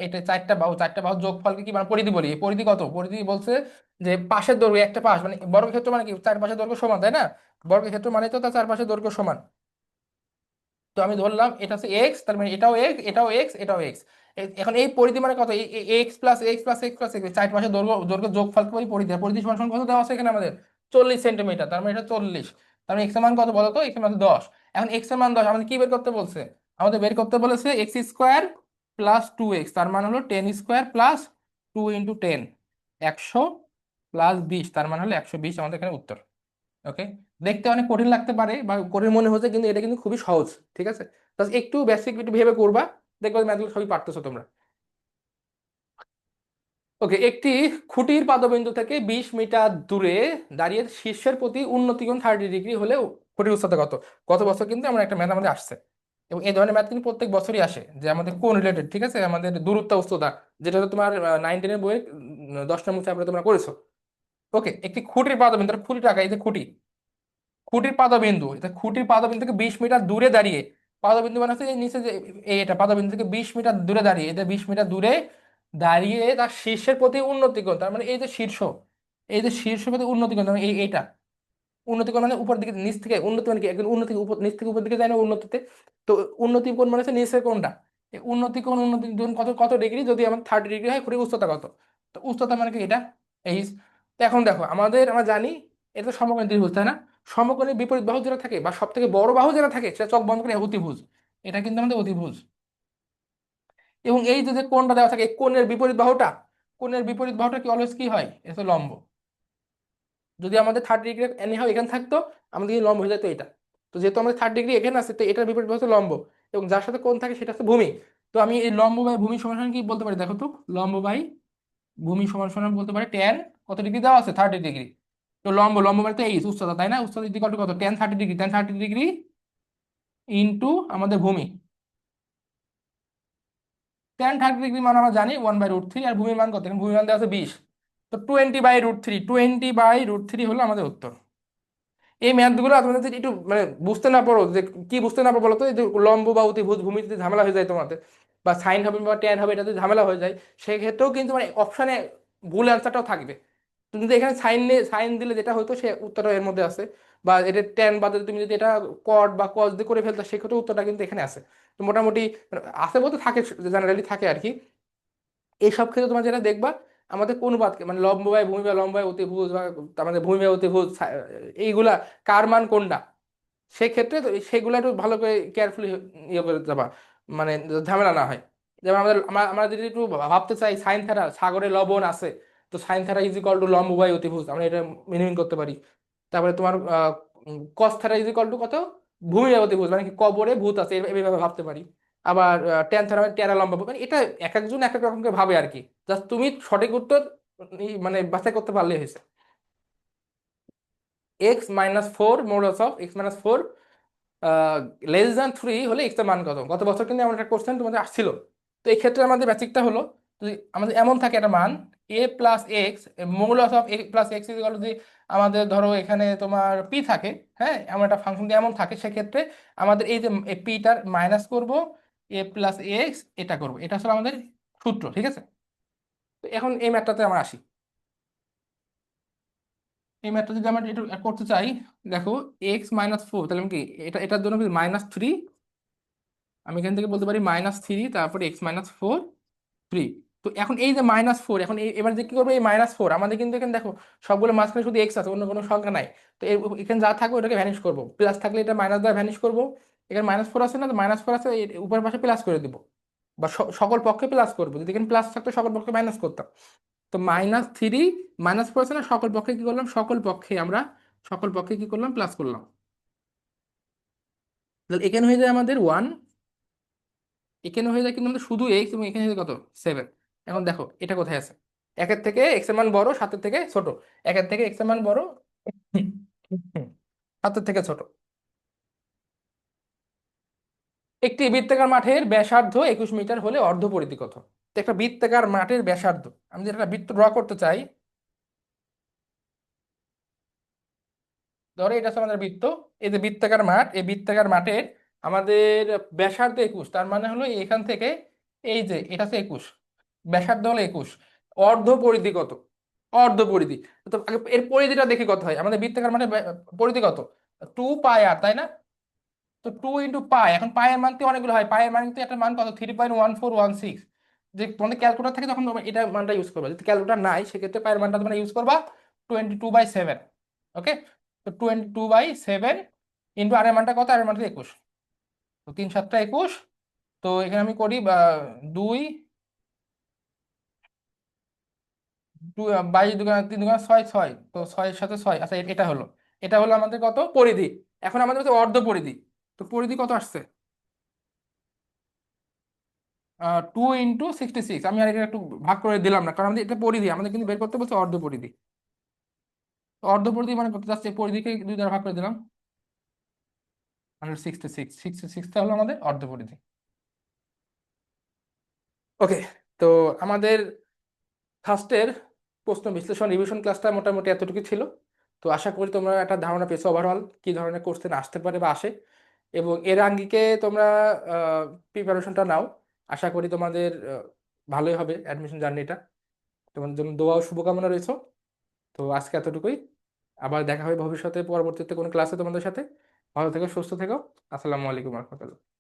এটা চারটা বাহু, চারটা বাহু যোগফলকে কি মানে পরিধি বলি, এই পরিধি কত, পরিধি বলছে যে পাশের দৈর্ঘ্য, একটা পাশ মানে বর্গক্ষেত্র মানে কি চার পাশের দৈর্ঘ্য সমান, তাই না? বর্গক্ষেত্র মানে তো তার চার পাশের দৈর্ঘ্য সমান। তো আমি ধরলাম এটা হচ্ছে এক্স, তার মানে এটাও এক্স, এটাও এক্স, এটাও এক্স। এখন এই পরিধি মানে কত, x plus x plus x plus x, চার পাশে দৈর্ঘ্য দৈর্ঘ্য যোগফল করে পরিধি, আর পরিধি সমান সমান কত দেওয়া আছে এখানে আমাদের, 40 সেন্টিমিটার, তার মানে এটা 40। তার মানে এক্স এর মান কত বলো তো, এক্স এর মান 10। এখন এক্স এর মান 10, আমাদের কি বের করতে বলছে, আমাদের বের করতে বলেছে x square plus two x, তার মানে হলো 10 স্কোয়ার প্লাস 2 × 10, 100 প্লাস 20, তার মানে হলো 120 আমাদের এখানে উত্তর। ওকে, দেখতে অনেক কঠিন লাগতে পারে বা কঠিন মনে হচ্ছে, কিন্তু এটা কিন্তু খুবই সহজ, ঠিক আছে? জাস্ট একটু বেসিক একটু ভেবে করবা, দেখবে ম্যাথগুলো সবই পারতেছো তোমরা। ওকে, একটি খুঁটির পাদবিন্দু থেকে 20 মিটার দূরে দাঁড়িয়ে শীর্ষের প্রতি উন্নতি কোণ 30 ডিগ্রি হলেও খুঁটির উচ্চতা কত? গত বছর কিন্তু আমরা একটা ম্যাথ আমাদের আসছে, এবং এই ধরনের ম্যাথ কিন্তু প্রত্যেক বছরই আসে, যে আমাদের কোন রিলেটেড, ঠিক আছে, আমাদের দূরত্ব উচ্চতা, যেটা হলো তোমার 9-10 বইয়ের 10 নম্বর চ্যাপ্টারে তোমরা করেছো। ওকে, একটি খুঁটির পাদবিন্দু, খুঁটি টাকা, এই যে খুঁটি, খুঁটির পাদবিন্দু, এটা খুঁটির পাদবিন্দু থেকে 20 মিটার দূরে দাঁড়িয়ে, পাদবিন্দু মানে হচ্ছে এই নিচে যে এটা পাদবিন্দু থেকে 20 মিটার দূরে দাঁড়িয়ে, এটা 20 মিটার দূরে দাঁড়িয়ে তার শীর্ষের প্রতি উন্নতি কোণ, তার মানে এই যে শীর্ষ, এই যে শীর্ষের প্রতি উন্নতি কোণ, তার মানে এইটা উন্নতি কোণ মানে উপর দিকে, নিচ থেকে উন্নতি মানে কি, একদম উন্নতি উপর, নিচ থেকে উপর দিকে যায় না উন্নতিতে। তো উন্নতি কোণ মানে হচ্ছে নিচের কোণটা, এই উন্নতি কোণ কত কত ডিগ্রি, যদি আমার 30 ডিগ্রি হয়, খুঁটির উচ্চতা কত? তো উচ্চতা মানে কি এটা, এই। তো এখন দেখো, আমরা জানি এটা তো সমকোণী ত্রিভুজ, তাই না? সমকোণীর বিপরীত বাহু যেটা থাকে বা সব থেকে বড় বাহু যেটা থাকে, সেটা চোখ বন্ধ করে অতিভুজ, এটা কিন্তু আমাদের অতিভুজ। এবং এই যে যে কোণটা দেওয়া থাকে, এই কোণের বিপরীত বাহুটা, কোণের বিপরীত বাহুটা কি অলওয়েজ কি হয়, এটা তো লম্ব। যদি আমাদের 30 ডিগ্রি এনি হয় এখানে থাকতো, আমাদের এই লম্ব হয়ে যেত এটা। তো যেহেতু আমাদের 30 ডিগ্রি এখানে আছে, তো এটার বিপরীত বাহু হচ্ছে লম্ব, এবং যার সাথে কোণ থাকে সেটা হচ্ছে ভূমি। তো আমি এই লম্ব বাই ভূমি সমান সমান কি বলতে পারি, দেখো তো, লম্ব বাই ভূমি সমান সমান বলতে পারি ট্যান, কত ডিগ্রি দেওয়া আছে, 30 ডিগ্রি। তো লম্ব, লম্ব মানে তো এই উচ্চতা, তাই না? উচ্চতা ইকুয়াল টু কত, tan 30 degree, tan 30 degree into আমাদের ভূমি। ট্যান 30 ডিগ্রি মান আমরা জানি 1/√3, আর ভূমির মান কত, এখানে ভূমির মান দেওয়া আছে 20। তো 20/√3, 20/√3 হলো আমাদের উত্তর। এই ম্যাথগুলো তোমাদের যদি একটু মানে বুঝতে না পারো, যে কি বুঝতে না পারো বলো তো, এই যে লম্ব বা অতিভুজ ভূমিতে যদি ঝামেলা হয়ে যায় তোমাদের, বা সাইন হবে বা ট্যান হবে, এটা যদি ঝামেলা হয়ে যায়, সেক্ষেত্রেও কিন্তু মানে অপশানে ভুল অ্যান্সারটাও থাকবে। তুমি যদি এখানে সাইন দিলে যেটা হতো সে উত্তরটা এর মধ্যে আছে, বা এটা ট্যান বাদে তুমি যদি এটা কট বা কস দিয়ে করে ফেলতে, সেক্ষেত্রে উত্তরটা কিন্তু এখানে আছে। তো মোটামুটি মানে আছে বলতে থাকে, জেনারেলি থাকে আর কি। এইসব ক্ষেত্রে তোমার যেটা দেখবা, আমাদের কোন বাদকে মানে লম্ব বাই ভূমি বা লম্ব বাই অতিভুজ বা আমাদের ভূমি বাই অতিভুজ এইগুলা কার মান কোনটা, সেক্ষেত্রে তো সেগুলো একটু ভালো করে কেয়ারফুলি ইয়ে করে যাবা, মানে ঝামেলা না হয়। যেমন আমাদের আমরা যদি একটু ভাবতে চাই সাইন থারা সাগরে লবণ আছে, তো সাইন থারা ইজ ইকুয়াল টু লম্ব বাই অতিভুজ, আমরা এটা মিনিমাম করতে পারি। তারপরে তোমার কস থারা ইজ ইকুয়াল টু কত, ভূমি বাই অতিভুজ, মানে কি কবরে ভূত আছে, এইভাবে ভাবতে পারি। আবার টেন থারা মানে টেরা লম্বা, মানে এটা এক একজন এক এক রকম করে ভাবে আর কি। জাস্ট তুমি সঠিক উত্তর মানে বাছাই করতে পারলেই হয়েছে। x-4, মডুলাস অফ x-4 < 3 হলে এক্স এর মান কত? গত বছর কিন্তু এমন একটা কোশ্চেন তোমাদের আসছিল। তো এই ক্ষেত্রে আমাদের বেসিকটা হলো, যদি আমাদের এমন থাকে একটা মান a plus x, modulus of A plus x is equal two আমাদের ধরো এখানে তোমার পি থাকে, হ্যাঁ এমন একটা ফাংশন দিয়ে এমন থাকে, সেক্ষেত্রে আমাদের এই যে পিটার মাইনাস করব এ প্লাস এক্স, এটা করব, এটা আসলে আমাদের সূত্র, ঠিক আছে। তো এখন এই ম্যাথটাতে আমরা আসি। এই ম্যাথটা যদি আমরা এটা করতে চাই, দেখো x-4, তাহলে আমি কি এটার জন্য -3, আমি এখান থেকে বলতে পারি -3, তারপরে x-4 3। তো এখন এই যে -4, এখন এবার যে কি করবো, এই -4 আমাদের কিন্তু এখানে দেখো সবগুলো মাঝখানে শুধু এক্স আছে, অন্য কোনো সংখ্যা নাই। তো এখানে যা থাকবে ওটাকে ভ্যানিশ করবো, প্লাস থাকলে এটা মাইনাস দ্বারা ভ্যানিশ করবো। এখানে -4 আছে না, তো -4 আছে, এর উপরের পাশে প্লাস করে দিব, বা সকল পক্ষে প্লাস করবো, যদি এখানে প্লাস থাকতো সকল পক্ষে মাইনাস করতাম। তো -3, -4 আছে না, সকল পক্ষে কি করলাম, সকল পক্ষে আমরা সকল পক্ষে কি করলাম, প্লাস করলাম। তাহলে এখানে হয়ে যায় আমাদের 1, এখানে হয়ে যায় কিন্তু আমাদের শুধু এক্স, এবং এখানে হয়ে যায় কত, 7। এখন দেখো এটা কোথায় আছে, একের থেকে এক্স এর মান বড়, সাতের থেকে ছোট, একের থেকে এক্স এর মান বড়, হুম, হুম, সাতের থেকে ছোট। একটি বৃত্তাকার মাঠের ব্যাসার্ধ 21 মিটার হলে অর্ধপরিধি কত? তো একটা বৃত্তাকার মাঠের ব্যাসার্ধ, আমি যদি একটা বৃত্ত ড্র করতে চাই, ধরো এটা হচ্ছে আমাদের বৃত্ত, এই যে বৃত্তাকার মাঠ, এই বৃত্তাকার মাঠের আমাদের ব্যাসার্ধ 21, তার মানে হলো এখান থেকে এই যে এটা হচ্ছে 21, ব্যাসার্ধ হলো 21, অর্ধ পরিধি কত? অর্ধ পরিধি। তো আগে এর পরিধিটা দেখি কত হয়, আমাদের বৃত্তাকার মানে পরিধি কত, 2 পাই আর, তাই না? তো 2 × পাই, এখন পায়ের মান তো অনেকগুলো হয়, পায়ের মান কিন্তু একটা মান কত, 3.1416। যে তোমাদের ক্যালকুলেটর থাকে তখন তোমরা এটা মানটা ইউজ করবা, যদি ক্যালকুলেটর নাই সেক্ষেত্রে পায়ের মানটা তোমরা ইউজ করবা 22/7। ওকে, তো 22/7 ইন্টু আর এর মানটা কত, আর এর মানটা 21, তো 3 × 7 = 21। তো এখানে আমি করি দুই, 22 × 3 = 6, 6, তো 6 এর সাথে 6, আচ্ছা এটা হলো, এটা হলো আমাদের কত পরিধি। এখন আমাদের হচ্ছে অর্ধ পরিধি, তো পরিধি কত আসছে, 2 × 66। আমি আর এটা একটু ভাগ করে দিলাম না, কারণ আমাদের এটা পরিধি, আমাদের কিন্তু বের করতে বলছে অর্ধ পরিধি। তো অর্ধ পরিধি মানে করতে যাচ্ছে, পরিধিকে 2 দ্বারা ভাগ করে দিলাম, 166 হলো আমাদের অর্ধ পরিধি। ওকে, তো আমাদের ফার্স্টের প্রশ্ন বিশ্লেষণ রিভিশন ক্লাসটা মোটামুটি এতটুকু ছিল। তো আশা করি তোমরা একটা ধারণা পেয়েছো ওভারঅল কি ধরনের কোশ্চেন আসতে পারে বা আসে, এবং এর আঙ্গিকে তোমরা প্রিপারেশনটা নাও। আশা করি তোমাদের ভালোই হবে অ্যাডমিশন জার্নিটা। তোমাদের জন্য দোয়া ও শুভকামনা রয়েছে। তো আজকে এতটুকুই, আবার দেখা হবে ভবিষ্যতে পরবর্তীতে কোনো ক্লাসে তোমাদের সাথে। ভালো থেকো, সুস্থ থেকো। আসসালামু আলাইকুম রহমতুল্লাহ।